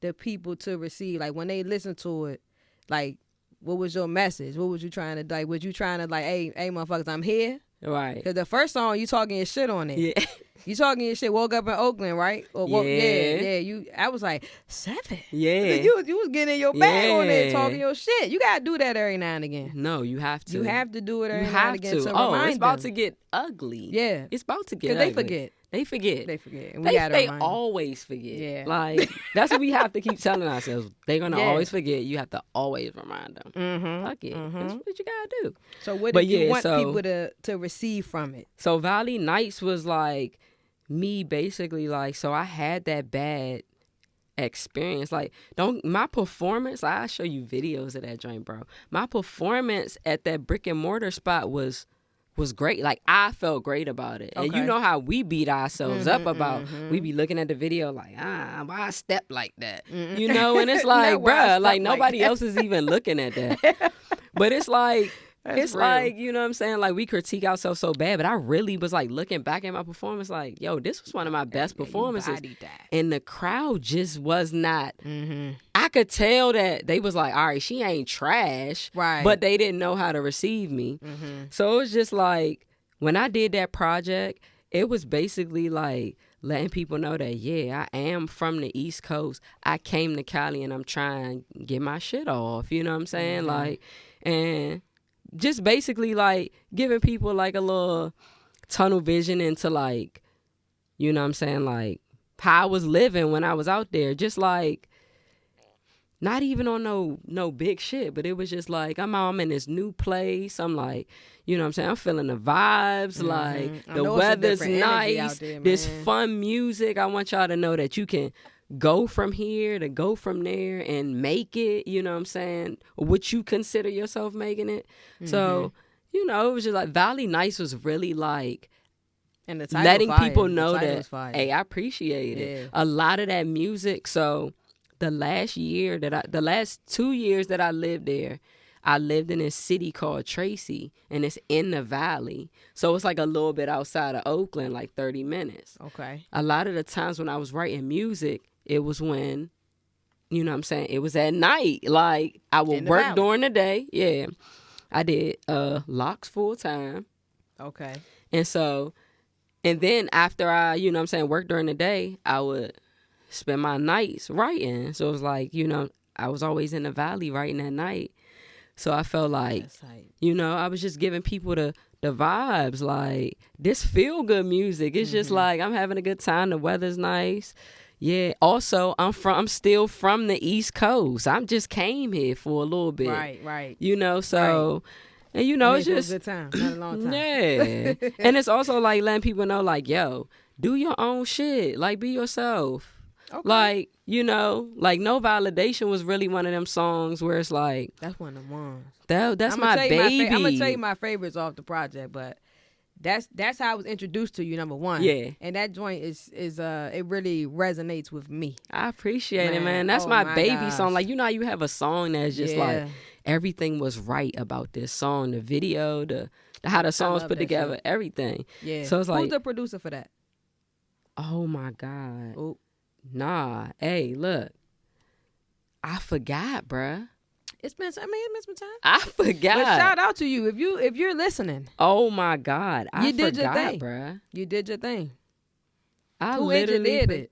A: the people to receive? Like when they listen to it, like what was your message? What was you trying to like? Was you trying to like, hey, motherfuckers, I'm here?
E: Right.
A: Because the first song you talking your shit on it.
E: Yeah.
A: You talking your shit. Woke up in Oakland, right? Or
E: Yeah.
A: yeah. I was like 7.
E: Yeah.
A: You was getting in your bag on there
E: Yeah.
A: talking your shit. You gotta do that every now and again.
E: No, you have to.
A: You have to do it every
E: You
A: now and
E: have
A: again
E: to.
A: to
E: Oh,
A: remind
E: it's about
A: them.
E: to get ugly.
A: Yeah.
E: It's about to get
A: Because
E: ugly.
A: they forget.
E: They forget.
A: They forget. And we gotta
E: They
A: remind them.
E: always forget.
A: Yeah.
E: Like, that's what we have to keep telling ourselves. They're going to
A: Yeah.
E: always forget. You have to always remind them.
A: Mm-hmm.
E: Fuck it. That's what you got to do.
A: So what
E: But
A: did you
E: yeah,
A: want
E: so-
A: people to receive from it?
E: So Valley Nights was like me basically like, so I had that bad experience. Like, my performance, I'll show you videos of that joint, bro. My performance at that brick and mortar spot was great. Like, I felt great about it. And
A: Okay.
E: you know how we beat ourselves up about, we be looking at the video like, why I step like that? You know, and it's like,
A: Not why I
E: bruh,
A: step
E: like
A: like
E: nobody
A: that.
E: else is even looking at that. But it's like,
A: That's
E: it's
A: real.
E: like, you know what I'm saying? Like, we critique ourselves so bad, but I really was like looking back at my performance like, yo, this was one of my best performances.
A: bodied that.
E: And the crowd just was not.
A: Mm-hmm.
E: I could tell that they was like, all right, she ain't trash.
A: Right.
E: But they didn't know how to receive me.
A: Mm-hmm.
E: So it was just like, when I did that project, it was basically like letting people know that, yeah, I am from the East Coast. I came to Cali and I'm trying to get my shit off. You know what I'm saying?
A: Mm-hmm.
E: Like, and just basically like giving people like a little tunnel vision into like, you know what I'm saying? Like how I was living when I was out there. Just like, not even on no big shit, but it was just like, I'm in this new place. I'm like, you know what I'm saying? I'm feeling the vibes. Like
A: I
E: the
A: know it's a
E: weather's
A: different energy out
E: nice.
A: there,
E: This
A: man.
E: fun music. I want y'all to know that you can go from here to go from there and make it, you know what I'm saying? Would you consider yourself making it? So, you know, it was just like Valley Nights was really like
A: And the title
E: letting
A: fire.
E: people
A: The
E: know
A: title
E: that,
A: is fire.
E: hey, I appreciate it.
A: Yeah.
E: A lot of that music. So the last 2 years that I lived there, I lived in a city called Tracy, and it's in the valley. So it's like a little bit outside of Oakland, like 30 minutes.
A: Okay.
E: A lot of the times when I was writing music, it was when, you know what I'm saying, it was at night. Like, I
A: In
E: would
A: the
E: work
A: valley.
E: during the day. Yeah. I did locks full time.
A: Okay.
E: And so, and then after I, you know what I'm saying, work during the day, I would spend my nights writing. So it was like, you know, I was always in the valley writing at night. So I felt like,
A: That's hype.
E: you know, I was just giving people the vibes, like this feel good music. It's just like I'm having a good time. The weather's nice. Yeah. Also, I'm still from the East Coast. I just came here for a little bit.
A: Right.
E: You know, so and you know, it's
A: Made for a
E: just
A: good time. Not a long time.
E: yeah. And it's also like letting people know, like, yo, do your own shit. Like, be yourself.
A: Okay.
E: Like, you know, like No Validation was really one of them songs where it's like,
A: That's one of the ones.
E: that's
A: I'ma
E: my
A: tell you
E: baby.
A: I'm gonna tell you my favorites off the project, but that's how I was introduced to you. Number one,
E: Yeah.
A: and that joint is it really resonates with me.
E: I appreciate it,
A: Man,
E: man. That's
A: oh
E: my
A: my
E: baby
A: gosh.
E: song. Like, you know how you have a song that's just
A: Yeah.
E: like everything was right about this song, the video, the how the songs
A: love
E: put
A: that
E: together,
A: shit.
E: everything.
A: Yeah.
E: So it's like,
A: who's the producer for that?
E: oh my God.
A: Oh,
E: Nah. Hey, look. I forgot, bruh.
A: It's been some time.
E: I forgot.
A: But shout out to you if you're listening.
E: Oh my God, I
A: You did your
E: forgot,
A: thing.
E: bruh.
A: You did your thing.
E: I
A: Who
E: literally
A: engineered it?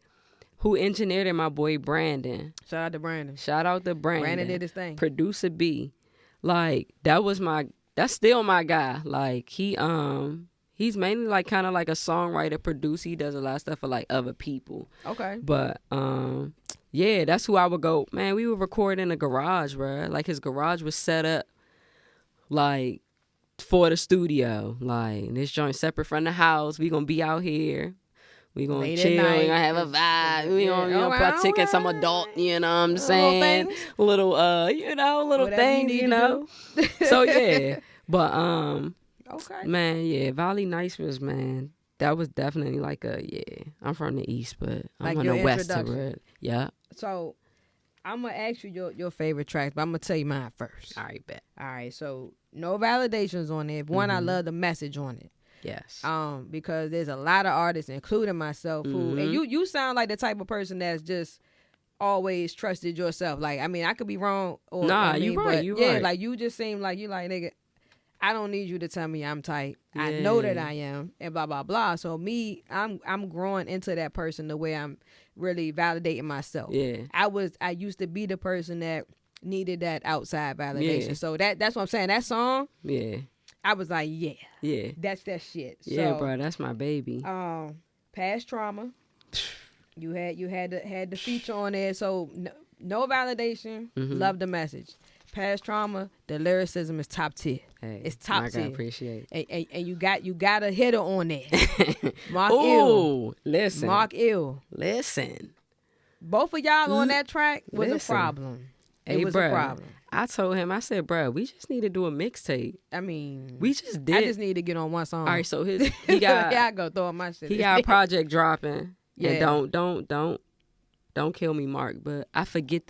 E: Who engineered it? My boy Brandon.
A: Shout out to Brandon.
E: Shout out to Brandon.
A: Brandon did his thing.
E: Producer B. Like that's still my guy. Like he's mainly like kind of like a songwriter, producer. He does a lot of stuff for like other people.
A: Okay.
E: But yeah, that's who I would go. Man, we would record in a garage, bruh. Like his garage was set up like for the studio. Like this joint separate from the house. We gonna be out here. We gonna
A: Late at
E: chill. We
A: night.
E: gonna have a vibe. We gonna, partake in some adult. You know what I'm
A: Little
E: saying?
A: things.
E: Little little
A: Whatever
E: things.
A: need
E: You
A: to
E: know. So yeah, but
A: Okay.
E: man, yeah, Valley Nice was, man. That was definitely like I'm from the East, but I'm
A: Like
E: on
A: your
E: the West.
A: introduction.
E: Yeah.
A: So I'm gonna ask you your favorite tracks, but I'm gonna tell you mine first.
E: All right, bet.
A: All right. So no validations on it. One, I love the message on it.
E: Yes.
A: Because there's a lot of artists, including myself, who and you sound like the type of person that's just always trusted yourself. Like, I mean, I could be wrong. Or,
E: Nah,
A: I mean,
E: you right.
A: but
E: You
A: yeah,
E: right.
A: like you just seem like you like, nigga, I don't need you to tell me I'm tight. I know that I am, and blah blah blah. So me, I'm growing into that person the way I'm really validating myself.
E: Yeah.
A: I used to be the person that needed that outside validation.
E: Yeah.
A: So that's what I'm saying. That song,
E: Yeah.
A: I was like,
E: Yeah.
A: that's that shit.
E: Yeah,
A: So,
E: bro, that's my baby.
A: past trauma. You had the feature on there, so no validation. Love the message. Past trauma, the lyricism is top tier.
E: Hey,
A: It's top
E: I
A: tier.
E: appreciate it.
A: And you got a hitter on there. Mark Ill.
E: Ooh, listen.
A: Mark Ill.
E: Listen.
A: Both of y'all on that track was
E: Listen.
A: a problem.
E: Hey,
A: It was
E: bruh,
A: a problem.
E: I told him, I said, bro, we just need to do a mixtape.
A: I mean,
E: We just did.
A: I just need to get on one song.
E: All right, so he got
A: yeah, I go throw my shit.
E: he got a project dropping.
A: Yeah.
E: And don't kill me, Mark. But I forget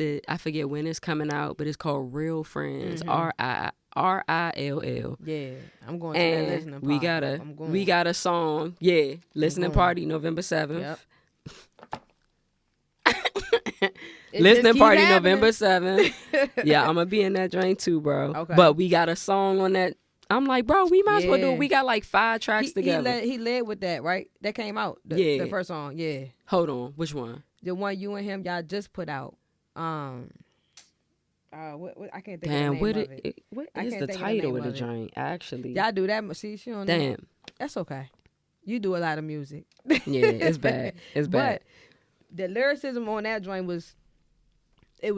E: when it's coming out. But it's called Real Friends. RILL.
A: Yeah, I'm going to that listening
E: And
A: party.
E: we got a song. Yeah, listening party November 7th.
A: Yep.
E: Listening party November 7th. Yeah, I'm gonna be in that joint too, bro.
A: Okay.
E: But we got a song on that. I'm like, bro, we might as well do
A: Yeah.
E: it. We got like 5 tracks together.
A: He led with that, right? That came out. The
E: Yeah.
A: first song. Yeah,
E: Hold on, which one?
A: the one you and him y'all just put out. What I can't think
E: Damn,
A: of the name of it.
E: what
A: I
E: is
A: can't
E: the
A: think of the
E: title
A: name
E: of the
A: of it.
E: joint? Actually,
A: Y'all do that. See, she don't know.
E: damn,
A: That's okay. You do a lot of music.
E: yeah, it's bad. It's bad.
A: But the lyricism on that joint was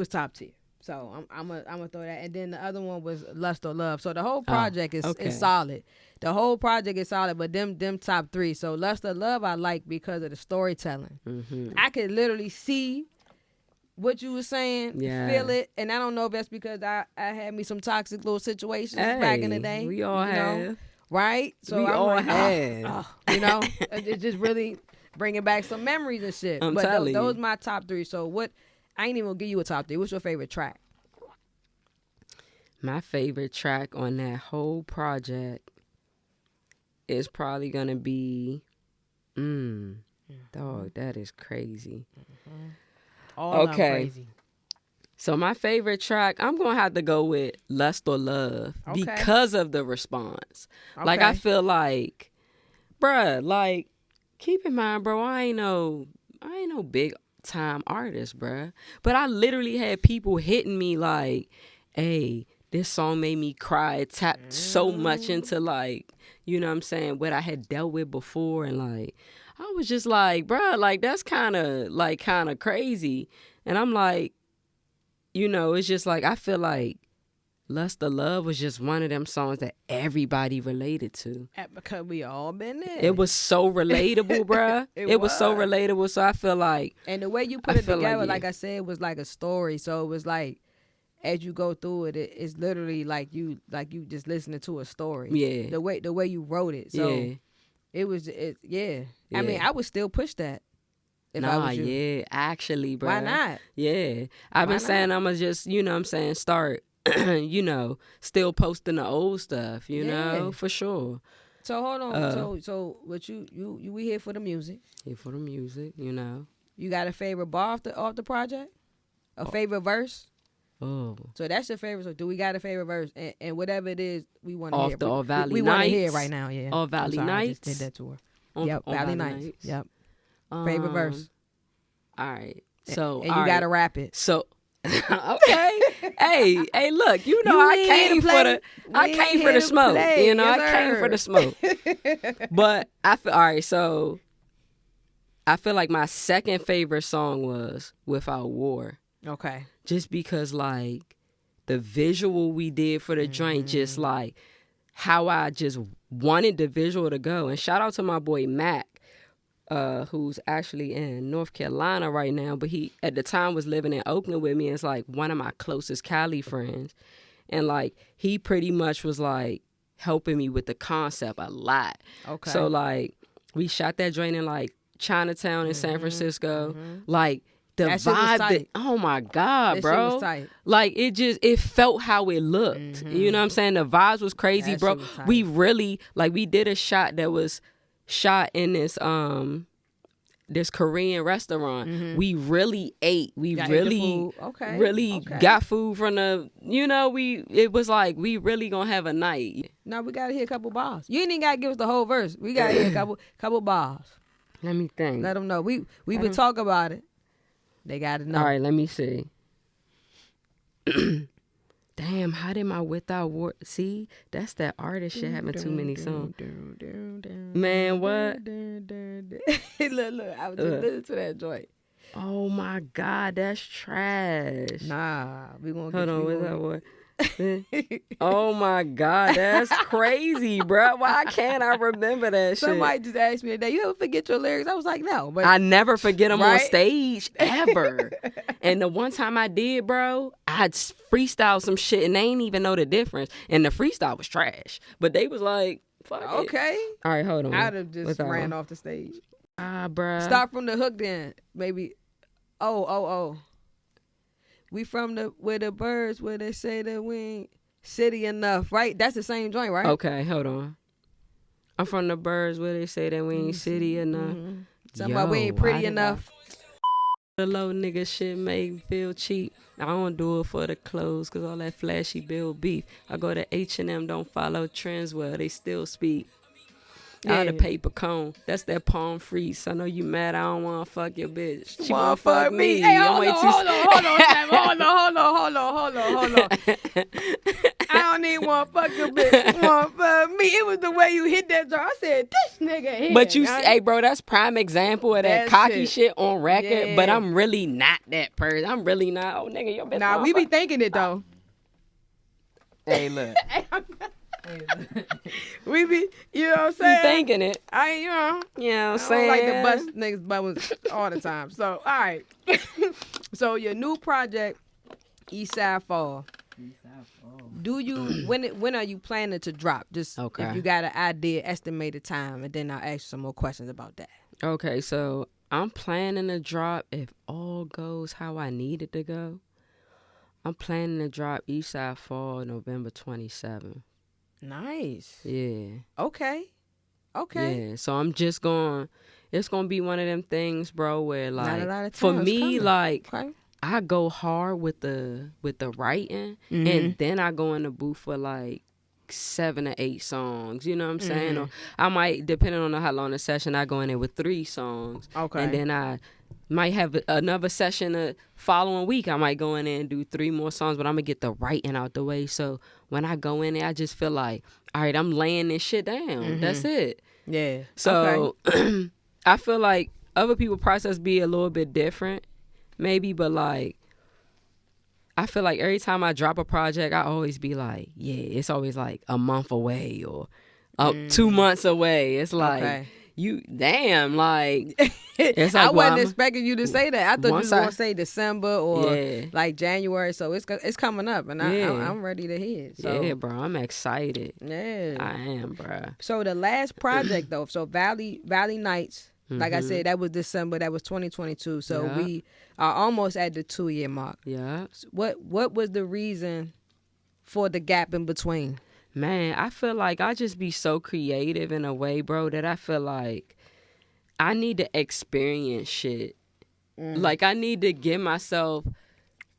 A: top tier. So I'm gonna throw that. And then the other one was Lust or Love. So the whole project
E: okay.
A: is solid. The whole project is solid, but them top 3. So Lust or Love I like because of the storytelling.
E: Mm-hmm.
A: I could literally see what you were saying,
E: Yeah.
A: feel it, and I don't know if that's because I had me some toxic little situations back in the day.
E: We all
A: you know,
E: have.
A: right? So
E: We
A: I'm
E: all
A: like,
E: have.
A: you know, it just really bringing back some memories and shit.
E: I'm
A: but
E: telling
A: those
E: you.
A: my top 3. So what? I ain't even gonna give you a top 3. What's your favorite track?
E: My favorite track on that whole project is probably gonna be, dog, that is crazy.
A: All
E: Okay.
A: crazy.
E: So my favorite track, I'm gonna have to go with Lust or Love
A: Okay.
E: because of the response. Like I
A: Okay.
E: feel like, bruh, like keep in mind, bro, I ain't no big time artist, bruh. But I literally had people hitting me like, hey, this song made me cry. It tapped so much into like, you know what I'm saying, what I had dealt with before, and like I was just like, bruh, like that's kind of crazy. And I'm like, you know, it's just like I feel like Lust or Love was just one of them songs that everybody related to.
A: Because we all been there.
E: It was so relatable, bruh. It was so relatable. So I feel like,
A: and the way you
E: I
A: put it
E: feel
A: together,
E: like,
A: like
E: yeah.
A: I said, was like a story. So it was like, as you go through it, it's literally like you just listening to a story.
E: Yeah.
A: The way you wrote it. So
E: yeah.
A: it was. Yeah. I
E: Yeah.
A: mean, I would still push that. If I
E: Nah,
A: was you.
E: yeah, actually, bruh.
A: Why not?
E: Yeah. I've been
A: Why
E: saying I'm going to just, you know what I'm saying, start, you know, still posting the old stuff, you know,
A: Yeah.
E: for sure.
A: So hold on. So what you we here for the music?
E: Here for the music, you know.
A: You got a favorite bar off the project? A favorite verse?
E: Oh.
A: So that's your favorite. So do we got a favorite verse? And whatever it is, we want to hear.
E: Off the All Valley
A: we want to
E: Nights.
A: hear it right now. Yeah.
E: All
A: I'm
E: Valley
A: sorry, I
E: Nights.
A: just did that to her.
E: On
A: Yep. Valley Nights. Yep. Favorite verse.
E: All right. So
A: And you gotta rap it.
E: So okay. hey, look, you know
A: You
E: I
A: ain't
E: came
A: here to
E: for
A: play.
E: the
A: We
E: I
A: ain't
E: came for
A: here
E: the
A: to
E: smoke.
A: play.
E: You know,
A: Yes,
E: I came for the
A: sir.
E: smoke. But I feel all right, so I feel like my second favorite song was Without War.
A: Okay.
E: Just because like the visual we did for the joint, just like how I just wanted the visual to go. And shout out to my boy Mac, who's actually in North Carolina right now, but he at the time was living in Oakland with me. And it's like one of my closest Cali friends. And like he pretty much was like helping me with the concept a lot.
A: Okay.
E: So like we shot that joint in like Chinatown in San Francisco. Like the
A: That shit was
E: vibe
A: tight.
E: oh my God,
A: That shit
E: bro.
A: was tight.
E: Like it felt how it looked. You know what I'm saying? The vibes was crazy,
A: That
E: bro.
A: shit was tight.
E: We really like we did a shot that was shot in this Korean restaurant. We really ate. We
A: Y'all ate the
E: really
A: food. Okay.
E: really
A: Okay.
E: got food from the it was like we really gonna have a night.
A: Now we gotta hear a couple bars. You ain't even gotta give us the whole verse. We gotta hear a couple bars.
E: Let me think.
A: Let them know. We would talk about it. They gotta know.
E: All right, let me see. Damn, how did my Without War... See, that's that artist shit having too many songs. Man, what?
A: Look, I was just listening to that joint.
E: Oh, my God, that's trash.
A: Nah, we gonna
E: Hold
A: get
E: on,
A: you.
E: Without War. Oh, my God, that's crazy, bro. Why can't I remember that shit?
A: Somebody just asked me today, you ever forget your lyrics? I was like, no. But
E: I never forget them on
A: Right?
E: stage, ever. And the one time I did, bro, I freestyled some shit and they ain't even know the difference. And the freestyle was trash. But they was like, fuck it.
A: okay.
E: All right, hold on.
A: I'd have just
E: Without
A: ran
E: War.
A: off the stage.
E: Bruh.
A: Start from the hook then, maybe. Oh. We from where the birds, where they say that we ain't city enough, right? That's the same joint, right?
E: Okay, hold on. I'm from the birds where they say that we ain't city enough.
A: Somebody we
E: Yo,
A: ain't pretty
E: why did
A: enough.
E: The low nigga shit make me feel cheap. I don't do it for the clothes, cause all that flashy build beef. I go to H&M, don't follow trends well, they still speak. Out of
A: Yeah.
E: paper cone. That's that palm freeze. I know you mad. I don't want to fuck your bitch. She
A: Wanna
E: want to fuck me.
A: Hey,
E: I'm
A: hold
E: way
A: on,
E: too-
A: hold on. I don't even want to fuck your bitch. Want to fuck me. It was the way you hit that jar. I said, this nigga here.
E: But you,
A: I-
E: hey, bro, that's prime example of that
A: That's
E: cocky
A: it.
E: shit on record.
A: Yeah.
E: But I'm really not that person. I'm really not. Oh, nigga, your bitch.
A: Nah,
E: wanna
A: we be
E: fuck-
A: thinking it though.
E: Hey, look.
A: We be, you know what I'm
E: You
A: saying?
E: thinking it.
A: I, you know.
E: You know what I'm
A: I don't
E: saying?
A: like to bust niggas' bubbles all the time. So, all right. So, your new project, Eastside Fall. Do you when are you planning to drop? Just
E: Okay.
A: if you got an idea, estimated time, and then I'll ask you some more questions about that.
E: Okay, so I'm planning to drop, if all goes how I need it to go, I'm planning to drop Eastside Fall November 27th.
A: Nice.
E: Yeah.
A: Okay.
E: Yeah. So I'm just going, it's going to be one of them things, bro, where
A: Not a lot
E: like,
A: of
E: for
A: time. It's
E: me,
A: coming.
E: like,
A: Okay.
E: I go hard with the writing, and then I go in the booth for like 7 or 8 songs. You know what I'm saying? Or I might, depending on how long the session, I go in there with 3 songs.
A: Okay.
E: And then I might have another session the following week. I might go in there and do 3 more songs, but I'm gonna get the writing out the way. So when I go in there, I just feel like, all right, I'm laying this shit down. That's it.
A: Yeah.
E: So I feel like other people's process be a little bit different, maybe, but like I feel like every time I drop a project, I always be like, yeah, it's always like a month away or 2 months away. It's like
A: Okay.
E: you damn like it's like
A: I
E: well,
A: wasn't
E: I'm-
A: expecting you to say that. I thought you
E: Once
A: was gonna
E: I-
A: say December or
E: Yeah.
A: like January. So it's coming up, and
E: Yeah.
A: I'm ready to hear it. So
E: yeah, bro, I'm excited.
A: yeah.
E: I am, bro.
A: So the last project though, so Valley Nights, like I said, that was December. That was 2022. So
E: Yeah.
A: we are almost at the 2-year mark.
E: Yeah.
A: What was the reason for the gap in between?
E: Man, I feel like I just be so creative in a way, bro, that I feel like I need to experience shit. Like I need to give myself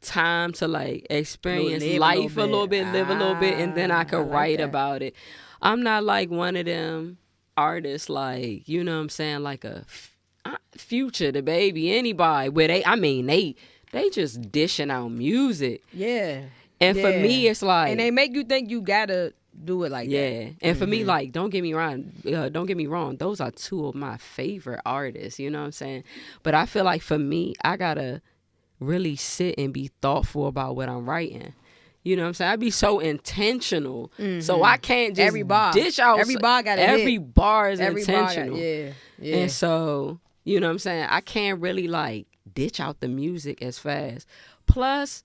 E: time to like experience
A: Live
E: life a little bit, live a little bit, and then I could
A: like
E: write
A: that.
E: about it. I'm not like one of them artists, like, you know what I'm saying, like a Future, the Baby, anybody where they just dishing out music.
A: Yeah.
E: And for
A: Yeah.
E: me, it's like,
A: And they make you think you gotta do it like that.
E: yeah. And for me, like, don't get me wrong, those are two of my favorite artists, you know what I'm saying? But I feel like for me, I gotta really sit and be thoughtful about what I'm writing. You know what I'm saying? I be so intentional. So I can't just
A: Every bar.
E: dish out.
A: Every bar gotta
E: Every
A: hit.
E: bar is
A: Every bar
E: intentional.
A: yeah.
E: And so, you know what I'm saying? I can't really like ditch out the music as fast. Plus,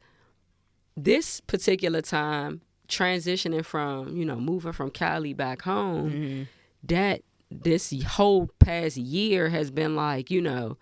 E: this particular time, transitioning from, you know, moving from Cali back home, that this whole past year has been like, you know,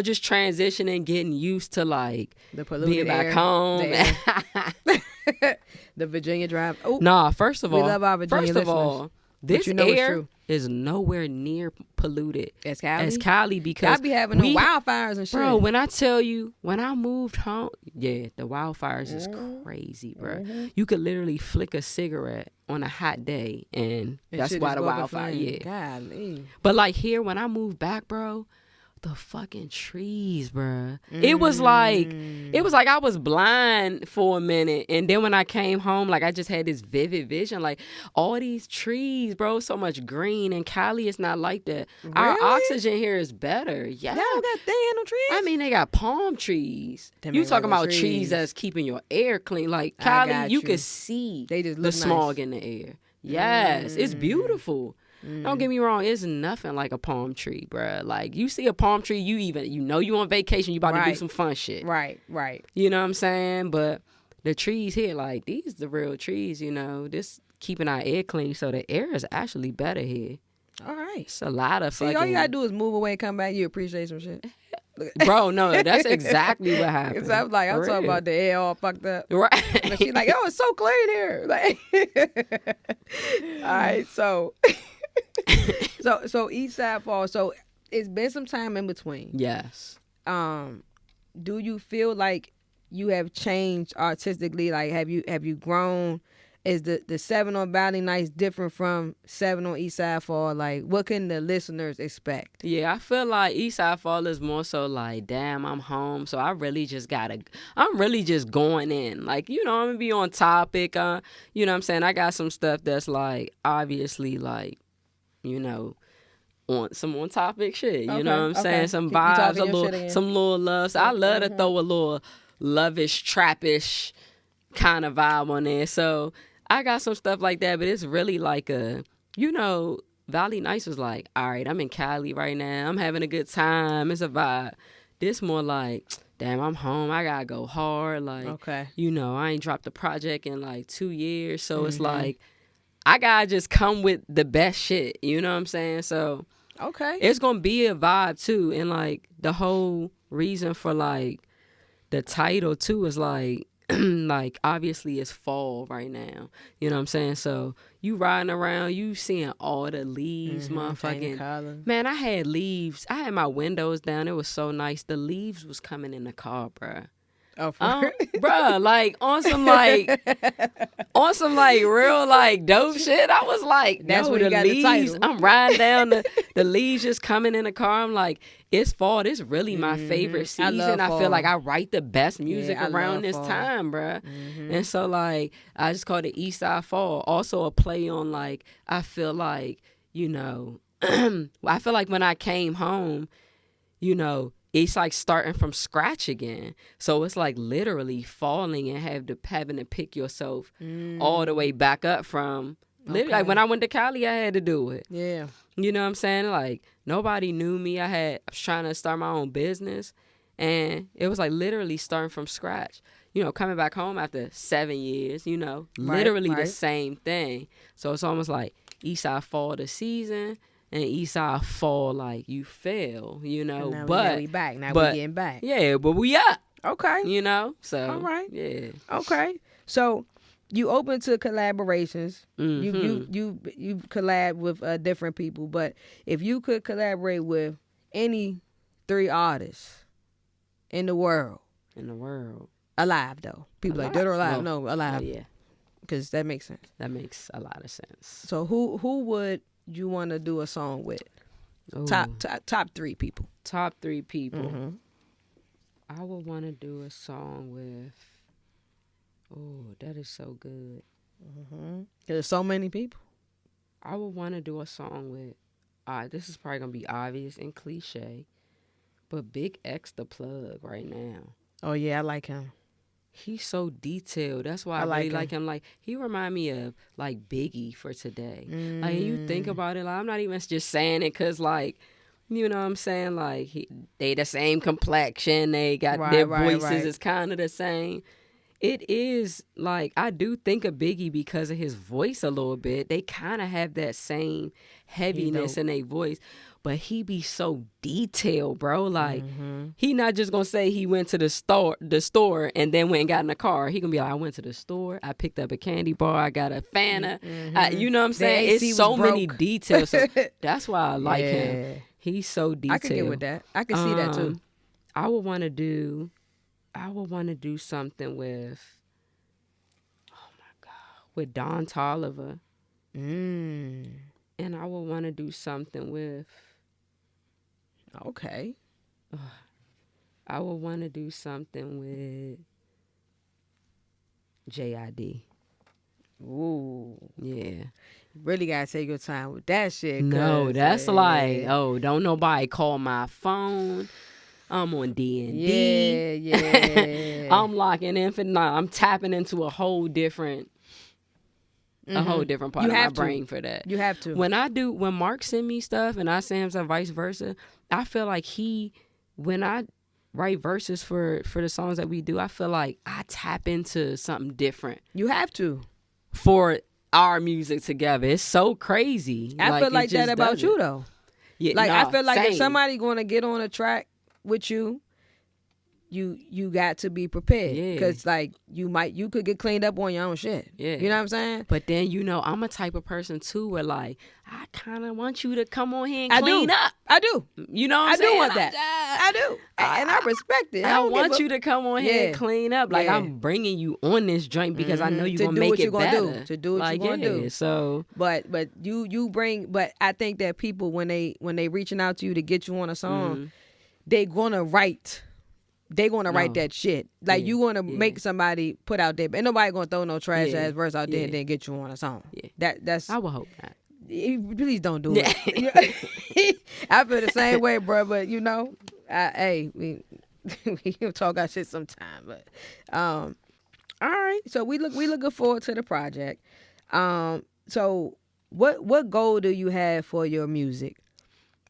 E: just transitioning, getting used to like
A: The polluted
E: being back
A: air,
E: home.
A: the the Virginia Drive. Oh,
E: Nah, first of
A: We
E: all,
A: love our Virginia
E: first of
A: listeners.
E: all, this
A: you know it's
E: air
A: true.
E: is nowhere near polluted
A: As Cali?
E: as Cali because
A: I be having the wildfires and shit.
E: bro, when I tell you, when I moved home, yeah, the wildfires is crazy, bro. You could literally flick a cigarette on a hot day, and that's
A: shit
E: why
A: just
E: the
A: go up in
E: wildfire.
A: flames.
E: Yeah,
A: Golly.
E: but like here, when I moved back, bro, the fucking trees, bro. It was like I was blind for a minute, and then when I came home, like I just had this vivid vision, like all these trees, bro, so much green. And Cali is not like that. Our
A: Really?
E: oxygen here is better. Yeah.
A: Y'all don't got no trees?
E: I mean, they got palm trees.
A: Them
E: You
A: ain't
E: talking
A: regular
E: about trees
A: trees.
E: that's keeping your air clean. Like
A: I
E: Cali,
A: got
E: you
A: you.
E: could see
A: They just
E: the
A: look
E: smog
A: nice.
E: in the air. Yes, it's beautiful. Don't get me wrong, it's nothing like a palm tree, bruh. Like you see a palm tree, you know you on vacation, you about to do
A: Right.
E: some fun shit.
A: Right.
E: You know what I'm saying? But the trees here, like these the real trees, you know. This keeping our air clean, so the air is actually better here.
A: All right.
E: It's a lot of
A: See,
E: fucking.
A: all you gotta do is move away and come back. You appreciate some shit.
E: Bro, no, that's exactly what happened.
A: Cause I'm like, I'm
E: For
A: talking
E: real.
A: about the air all fucked up.
E: Right.
A: And she's like, oh, it's so clean here. Like, all right, so East Side Fall. So it's been some time in between.
E: Yes.
A: Do you feel like you have changed artistically? Like, have you grown? Is the 7 on Valley Nights different from 7 on East Side Fall? Like, what can the listeners expect?
E: Yeah, I feel like Eastside Fall is more so like, damn, I'm home. So I'm really just going in. Like, you know, I'm gonna be on topic. You know what I'm saying? I got some stuff that's like, obviously, like, you know, on topic shit. You know what I'm saying? Some
A: You
E: vibes,
A: talking your shit again.
E: some little love. So I love to throw a little lovish, trappish kind of vibe on there. So I got some stuff like that, but it's really like a, you know, Valley Nights was like, all right, I'm in Cali right now. I'm having a good time. It's a vibe. This more like, damn, I'm home. I gotta go hard. Like,
A: Okay.
E: you know, I ain't dropped a project in like 2 years. So it's like, I gotta just come with the best shit. You know what I'm saying? So
A: Okay.
E: it's gonna be a vibe too. And like the whole reason for like the title too is like, like obviously it's fall right now. You know what I'm saying? So you riding around, you seeing all the leaves,
A: Changing
E: motherfucking.
A: color.
E: Man, I had leaves. I had my windows down. It was so nice. The leaves was coming in the car, bruh.
A: Oh, for real?
E: Bruh, like on some like real like dope shit. I was like,
A: That's
E: no,
A: when you
E: the
A: got the
E: leaves.
A: title.
E: I'm riding down the leaves just coming in the car. I'm like, it's fall. This really my favorite
A: I
E: season.
A: love
E: I
A: fall.
E: feel like I write the best music
A: I
E: around
A: love
E: this
A: fall.
E: time, bruh. And so like I just called it East Side Fall. Also a play on like I feel like, you know, I feel like when I came home, you know, it's like starting from scratch again. So it's like literally falling and having to pick yourself all the way back up from. Literally, like when I went to Cali, I had to do it.
A: Yeah.
E: You know what I'm saying? Like nobody knew me. I was trying to start my own business, and it was like literally starting from scratch. You know, coming back home after 7 years. You know, literally the
A: right.
E: same thing. So it's almost like Eastside Fall the season. And Eastside Fall, like, you fail, you know,
A: And now
E: but
A: we back. Now
E: but-
A: we getting back.
E: yeah, but we up,
A: Okay.
E: you know, so
A: All right.
E: yeah.
A: Okay. So you open to collaborations.
E: Mhm.
A: You collab with different people, but if you could collaborate with any 3 artists in the world,
E: In the world,
A: Alive though. People like dead or alive?
E: Well,
A: No, alive.
E: yeah,
A: Because that makes sense.
E: that makes a lot of sense.
A: So who would you want to do a song with?
E: Ooh.
A: Top 3 people.
E: Top 3 people.
A: Mm-hmm.
E: I would want to do a song with. Oh, that is so good.
A: Mm-hmm. There's so many people.
E: I would want to do a song with. This is probably gonna be obvious and cliche, but Big X the Plug right now.
A: Oh yeah, I like him.
E: He's so detailed. That's why I
A: like
E: really
A: him.
E: like him. Like, he remind me of like Biggie for today. Like, you think about it, like, I'm not even just saying it because, like, you know what I'm saying? Like, they the same complexion. They got their voices is kind of the same. It is, like, I do think of Biggie because of his voice a little bit. They kind of have that same heaviness in their voice. But he be so detailed, bro. Like, he not just gonna say he went to the store and then went and got in the car. He gonna be like, I went to the store, I picked up a candy bar, I got a Fanta. You know what I'm saying?
A: AC
E: It's so
A: was
E: many
A: broke.
E: details. So that's why I like him. He's so detailed.
A: I can get with that. I can see that too.
E: I would want to do something with, oh my God, with Don Toliver. And I would want to do something with,
A: Okay.
E: I would want to do something with JID.
A: Ooh.
E: Yeah.
A: Really gotta take your time with that shit.
E: No,
A: 'cause,
E: that's like, oh, don't nobody call my phone. I'm on D&D.
A: Yeah.
E: I'm locking in for I'm tapping into a whole different part
A: You
E: of my
A: have to.
E: brain for that.
A: You have to.
E: When Mark send me stuff and I send him some vice versa, I feel like when I write verses for the songs that we do, I feel like I tap into something different
A: You have to.
E: for our music together. It's so crazy.
A: I feel
E: it
A: like that
E: just
A: about
E: does
A: you
E: it.
A: though.
E: Yeah,
A: Like, I
E: nah,
A: feel like if
E: same.
A: somebody gonna get on a track with you, you got to be prepared.
E: Yeah.
A: Because like you could get cleaned up on your own shit.
E: Yeah.
A: You know what I'm saying?
E: But then, I'm a type of person too where, like, I kind of want you to come on here and
A: I
E: clean
A: do.
E: up.
A: I do.
E: You know what I'm
A: I
E: saying?
A: do want that. I do. And I respect it.
E: I want you to come on here and clean up. Like,
A: Yeah.
E: I'm bringing you on this joint because I know you're
A: To
E: going to
A: do
E: make
A: what
E: it
A: you gonna
E: better.
A: do. To do what
E: like,
A: you gonna do.
E: So,
A: But you bring. But I think that people when they reaching out to you to get you on a song, they gonna write. They gonna write that shit. Like, you gonna make somebody put out there. Ain't nobody gonna throw no trash ass verse out there and then get you on a song.
E: Yeah.
A: That's.
E: I would hope not.
A: Please don't do it. I feel the same way, bro. But we can talk our shit sometime. But all right. So we looking forward to the project. So what goal do you have for your music?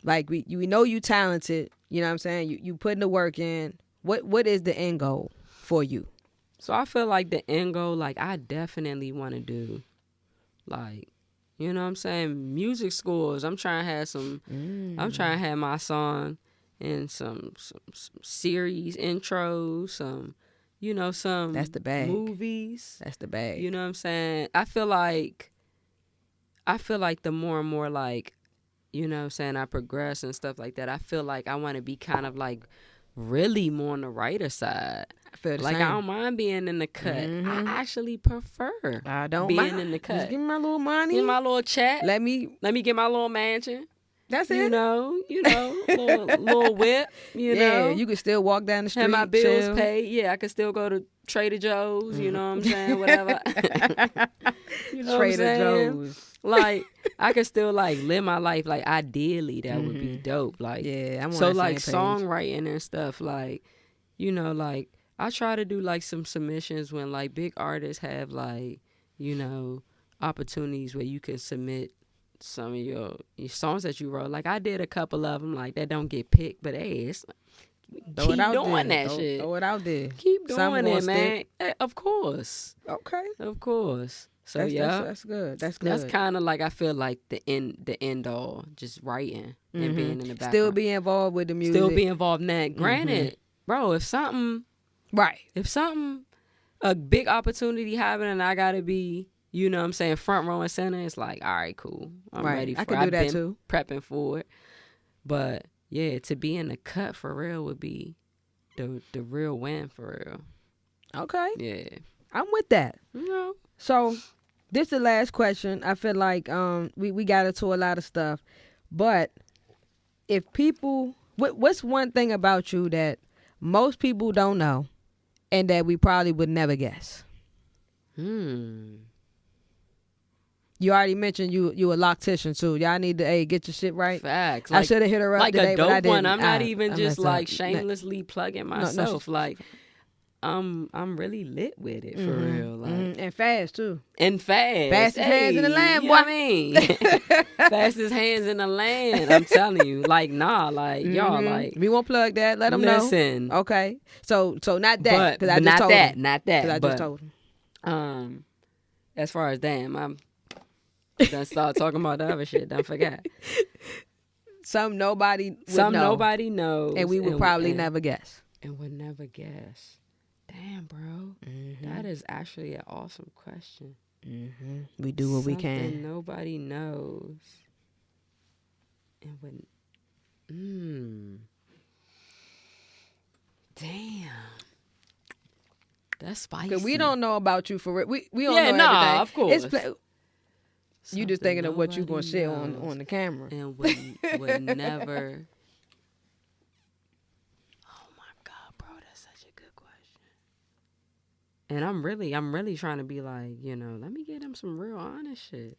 A: Like, we know you talented. You know what I'm saying? You putting the work in. What is the end goal for you?
E: So I feel like the end goal, like, I definitely want to do, like, you know what I'm saying, music schools. I'm trying to have I'm trying to have my song in some series intros, some
A: That's the bag.
E: movies.
A: That's the bag.
E: You know what I'm saying? I feel like the more and more, like, you know what I'm saying, I progress and stuff like that, I feel like I want to be kind of like really more on the writer side.
A: I feel the
E: Like,
A: same.
E: I don't mind being in the cut. I actually prefer
A: I don't
E: being
A: mind.
E: in the cut.
A: Just give me my little money.
E: Get my little chat.
A: Let me.
E: Let me get my little mansion.
A: That's it.
E: You know, little whip. You know,
A: you can still walk down the street.
E: have my bills
A: chill.
E: paid. Yeah, I could still go to Trader Joe's. You know what I'm saying? Whatever. You know what I'm
A: Trader
E: saying?
A: Joe's.
E: Like, I could still, like, live my life. Like, ideally, that would be dope. Like,
A: Yeah, I'm on
E: so,
A: that
E: like,
A: same page.
E: songwriting and stuff. Like, like, I try to do, like, some submissions when, like, big artists have, like, opportunities where you can submit some of your songs that you wrote. Like, I did a couple of them, like, that don't get picked, but hey,
A: Throw
E: keep
A: it out
E: doing
A: there.
E: that shit.
A: Throw it out there.
E: Keep
A: Some
E: doing
A: gonna
E: it, man.
A: stick.
E: Of course.
A: Okay.
E: Of course. So,
A: That's good. That's good.
E: that's kind of like, I feel like the end all, just writing and being in the background.
A: Still be involved with the music.
E: Still be involved in that. Granted, bro, if something, a big opportunity happening and I gotta be, you know what I'm saying, front row and center, it's like, all right, cool. I'm ready for it.
A: I can do
E: I've
A: that
E: been
A: too.
E: prepping for it. But yeah, to be in the cut for real would be the real win for real.
A: Okay.
E: Yeah.
A: I'm with that.
E: You know.
A: So this is the last question. I feel like we got into a lot of stuff. But if people what's one thing about you that most people don't know and that we probably would never guess? You already mentioned you a loctician too. Y'all need to get your shit right.
E: Facts.
A: I should have hit her up
E: like
A: today,
E: a
A: but I
E: dope one.
A: didn't.
E: I'm not
A: I
E: even just
A: messed up.
E: like shamelessly plugging myself. Like I'm really lit with it for real. Like
A: And fast too.
E: and fast.
A: Fastest hands in the land,
E: you
A: boy.
E: know what I mean? Fastest hands in the land. I'm telling you. Like y'all like
A: We won't plug that. Let them
E: listen.
A: know. Okay. So not that
E: But
A: because I just
E: not
A: told
E: that,
A: him.
E: not that.
A: 'Cause I
E: but
A: just told him.
E: as far as I'm done start talking about the other shit. Don't forget.
A: Some nobody would
E: Some
A: know,
E: nobody knows,
A: and we would probably never guess.
E: and would never guess. Damn, bro, that is actually an awesome question.
A: We do what we
E: Something
A: can.
E: nobody knows, and would. Damn, that's spicy.
A: Cause we don't know about you for real. We don't
E: Yeah,
A: know
E: nah,
A: everything.
E: of course.
A: You just
E: Something
A: thinking of what you gonna
E: nobody
A: share
E: knows
A: on the camera.
E: and would never. Oh my God, bro, that's such a good question. And I'm really trying to be like, let me get him some real honest shit.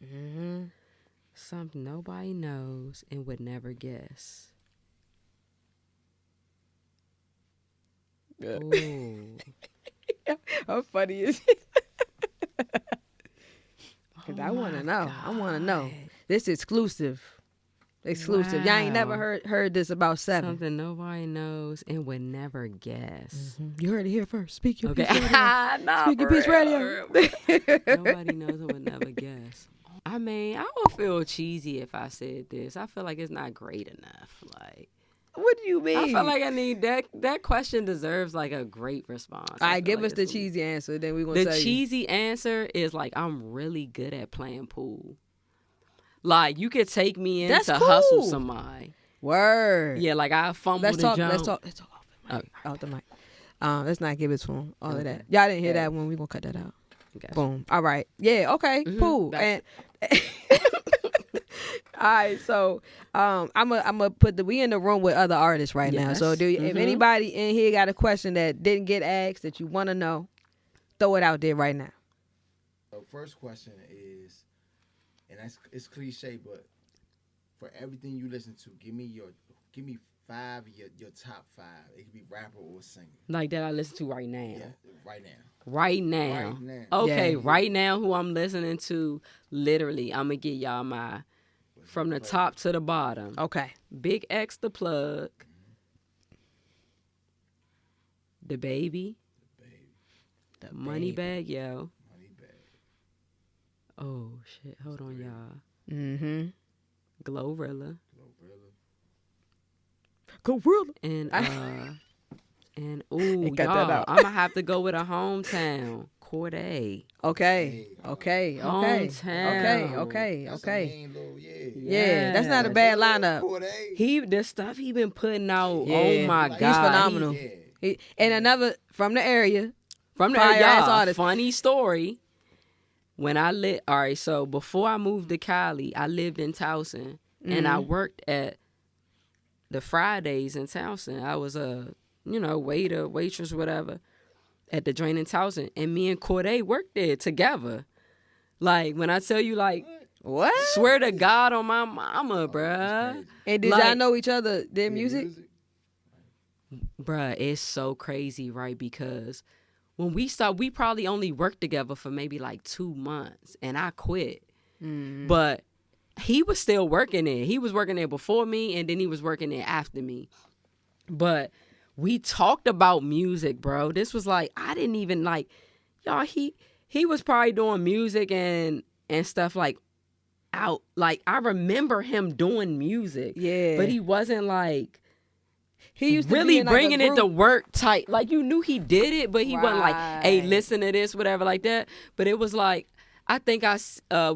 E: Something nobody knows and would never guess. Ooh.
A: How funny is Cause I want to know. I want to know. This exclusive. Exclusive. Y'all ain't never
E: Wow.
A: heard this about Seven.
E: Something nobody knows and would never guess.
A: You heard it here first. Speak your
E: Okay.
A: piece. Radio.
E: Nah,
A: Speak your
E: for
A: piece
E: real,
A: radio.
E: for real. Nobody knows and would never guess. I mean, I would feel cheesy if I said this. I feel like it's not great enough. Like,
A: What do you mean?
E: I feel like I need that question deserves like a great response.
A: All
E: I
A: right,
E: feel
A: give
E: like
A: us the
E: it's a-
A: cheesy answer. Then we gonna
E: The
A: tell you.
E: cheesy answer is like I'm really good at playing pool. Like you could take me in
A: That's
E: to hustle
A: cool.
E: somebody.
A: Word.
E: Yeah, like I fumble
A: Let's
E: the
A: talk.
E: jump.
A: Let's talk. Let's talk off the mic. Off the mic. Let's not give it to him. All of that. Y'all didn't hear that one. We gonna cut that out.
E: Gotcha.
A: Boom. All right. Yeah. Okay. Cool.
E: Gotcha.
A: And all right. So I'm gonna put we in the room with other artists right now. So
E: Yes.
A: if anybody in here got a question that didn't get asked that you want to know, throw it out there right now.
F: So first question is, and it's cliche, but for everything you listen to, give me 5 of your top 5. It could be rapper or singer.
E: Like that I listen to right now.
F: Yeah, right now.
E: Right now.
F: Right now.
E: Okay,
A: Yeah.
E: right now who I'm listening to, literally, I'm gonna get y'all my from the top to the bottom.
A: Okay.
E: Big X the plug. The baby.
A: The
E: Money
A: baby.
E: bag, yo.
F: Money bag.
E: Oh shit. Hold on, y'all.
A: Mm-hmm.
E: Glorilla.
A: Gorilla.
E: And and ooh,
A: Cut that
E: y'all,
A: out.
E: I'm gonna have to go with a hometown. Corday.
A: Okay. Okay. Okay.
E: Hometown.
A: Okay.
F: That's a
A: Okay.
F: main little, yeah.
A: Yeah, that's not a bad lineup.
E: The stuff he been putting out.
A: Yeah.
E: Oh my
A: He's
E: God.
A: phenomenal.
F: Yeah.
A: And another from the area.
E: From the
A: Fire ass
E: y'all,
A: artist.
E: funny story. When I lived, all right, so before I moved to Cali, I lived in Towson, and I worked at the Fridays in Towson. I was a, waiter, waitress, whatever, at the Drain in Towson, and me and Corday worked there together. Like, when I tell you, like,
A: What?
E: swear to God on my mama, bruh.
A: And did
E: Like-
A: y'all know each other? Their music?
E: Bruh, it's so crazy, right? Because when we started, we probably only worked together for maybe like 2 months, and I quit. But he was still working there. He was working there before me, and then he was working there after me. But we talked about music, bro. This was like, I didn't even like, y'all, he was probably doing music and stuff like out. Like, I remember him doing music.
A: Yeah.
E: But he wasn't like,
A: He used to
E: really
A: be in, like, a
E: bringing it to
A: group.
E: work tight. Like, you knew he did it, but he wasn't like, hey,
A: Right.
E: listen to this, whatever, like that. But it was like, I think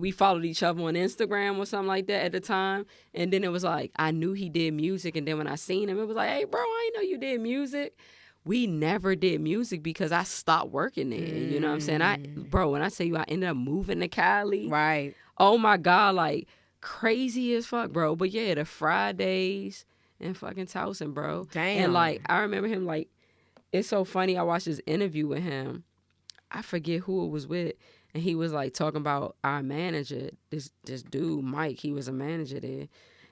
E: we followed each other on Instagram or something like that at the time. And then it was like, I knew he did music. And then when I seen him, it was like, hey, bro, I didn't know you did music. we never did music because I stopped working there. You know what I'm saying? Bro, when I tell you I ended up moving to Cali,
A: Right.
E: oh my God, like crazy as fuck, bro. But yeah, the Fridays and fucking Towson, bro.
A: Damn.
E: And like, I remember him, like, it's so funny. I watched this interview with him. I forget who it was with. And he was like talking about our manager, this dude, Mike, he was a manager there.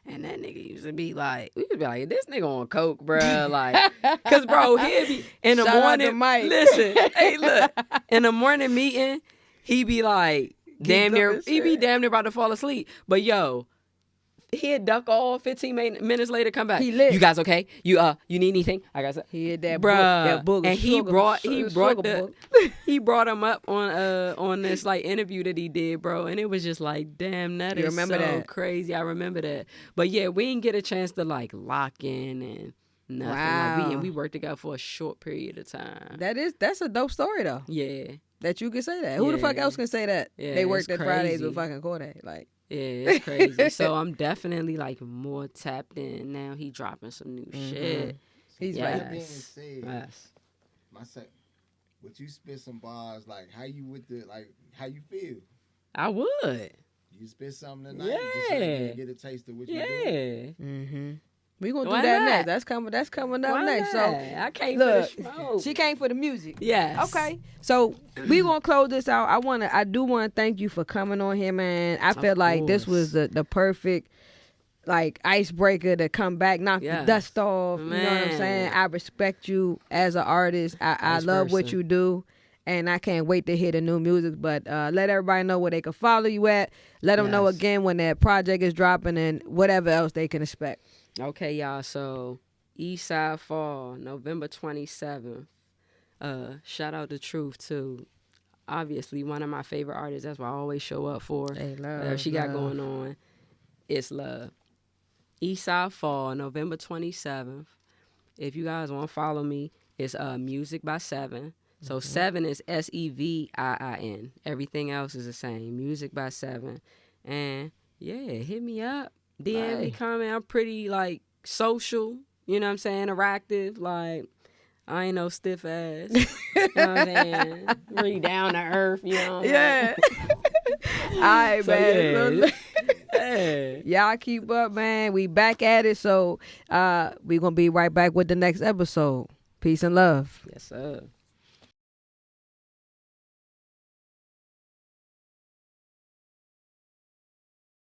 E: And that nigga used to be like, we used to be like, this nigga on coke, bro. Like, cause bro, he'd be in the
A: Shout out to
E: morning.
A: Mike.
E: Listen, hey, look, in the morning meeting, he be like, damn
A: up
E: near,
A: his
E: he be
A: shit.
E: damn near about to fall asleep. But yo, he'd duck off 15 minutes later, come back.
A: He lit.
E: You guys okay? You need anything? I got
A: He had that
E: bruh.
A: book.
E: And he brought
A: book.
E: he brought him up on this like interview that he did, bro. And it was just like, damn, that
A: You
E: is
A: remember
E: so
A: that?
E: crazy. I remember that. But yeah, we didn't get a chance to like lock in and nothing.
A: Wow.
E: Like, we worked together for a short period of time.
A: That's a dope story though.
E: Yeah.
A: That you can say that. Who the fuck
E: Yeah.
A: else can say that?
E: Yeah,
A: They worked
E: it's
A: at Fridays with
E: crazy.
A: fucking Kodak. Like,
E: Yeah, it's crazy. So I'm definitely like more tapped in now. He dropping some new shit.
A: he's
E: Yeah.
F: That
A: right.
F: being said,
E: Yes.
F: my sec, would you spit some bars like how you with the like how you feel?
E: I would.
F: You spit something tonight, just so
E: Yeah.
F: you can get a taste of what you do.
E: Yeah.
A: Mm-hmm. We gonna
E: Why
A: do that
E: not?
A: next. That's coming up
E: Why
A: next.
E: not?
A: So
E: I came
A: look,
E: for the smoke.
A: she came for the music.
E: Yes.
A: Okay, so we gonna close this out. I do want to thank you for coming on here, man. I feel like this was the perfect like icebreaker to come back, knock
E: Yes.
A: the dust off. You know what I'm
E: Man.
A: saying? I respect you as an artist. I
E: Vice
A: love what
E: versa.
A: you do. And I can't wait to hear the new music. But let everybody know where they can follow you at. Let them know
E: Yes.
A: again when that project is dropping and whatever else they can expect.
E: Okay, y'all. So Eastside Fall, November 27th. Shout out to Truth too. Obviously, one of my favorite artists. That's why I always show up for.
A: Hey,
E: Whatever she got going on, it's love. Eastside Fall, November 27th. If you guys want to follow me, it's Music by Seven. So 7 is Seviin. Everything else is the same. Music by Seven. And yeah, hit me up. DM me,
A: Hey.
E: comment. I'm pretty like social, you know what I'm saying? Interactive. Like, I ain't no stiff ass. You know what I'm saying? Really down to earth, you know?
A: Yeah. All right,
E: So,
A: man.
E: yeah. Hey.
A: Y'all keep up, man. We back at it. So we going to be right back with the next episode. Peace and love.
E: Yes, sir.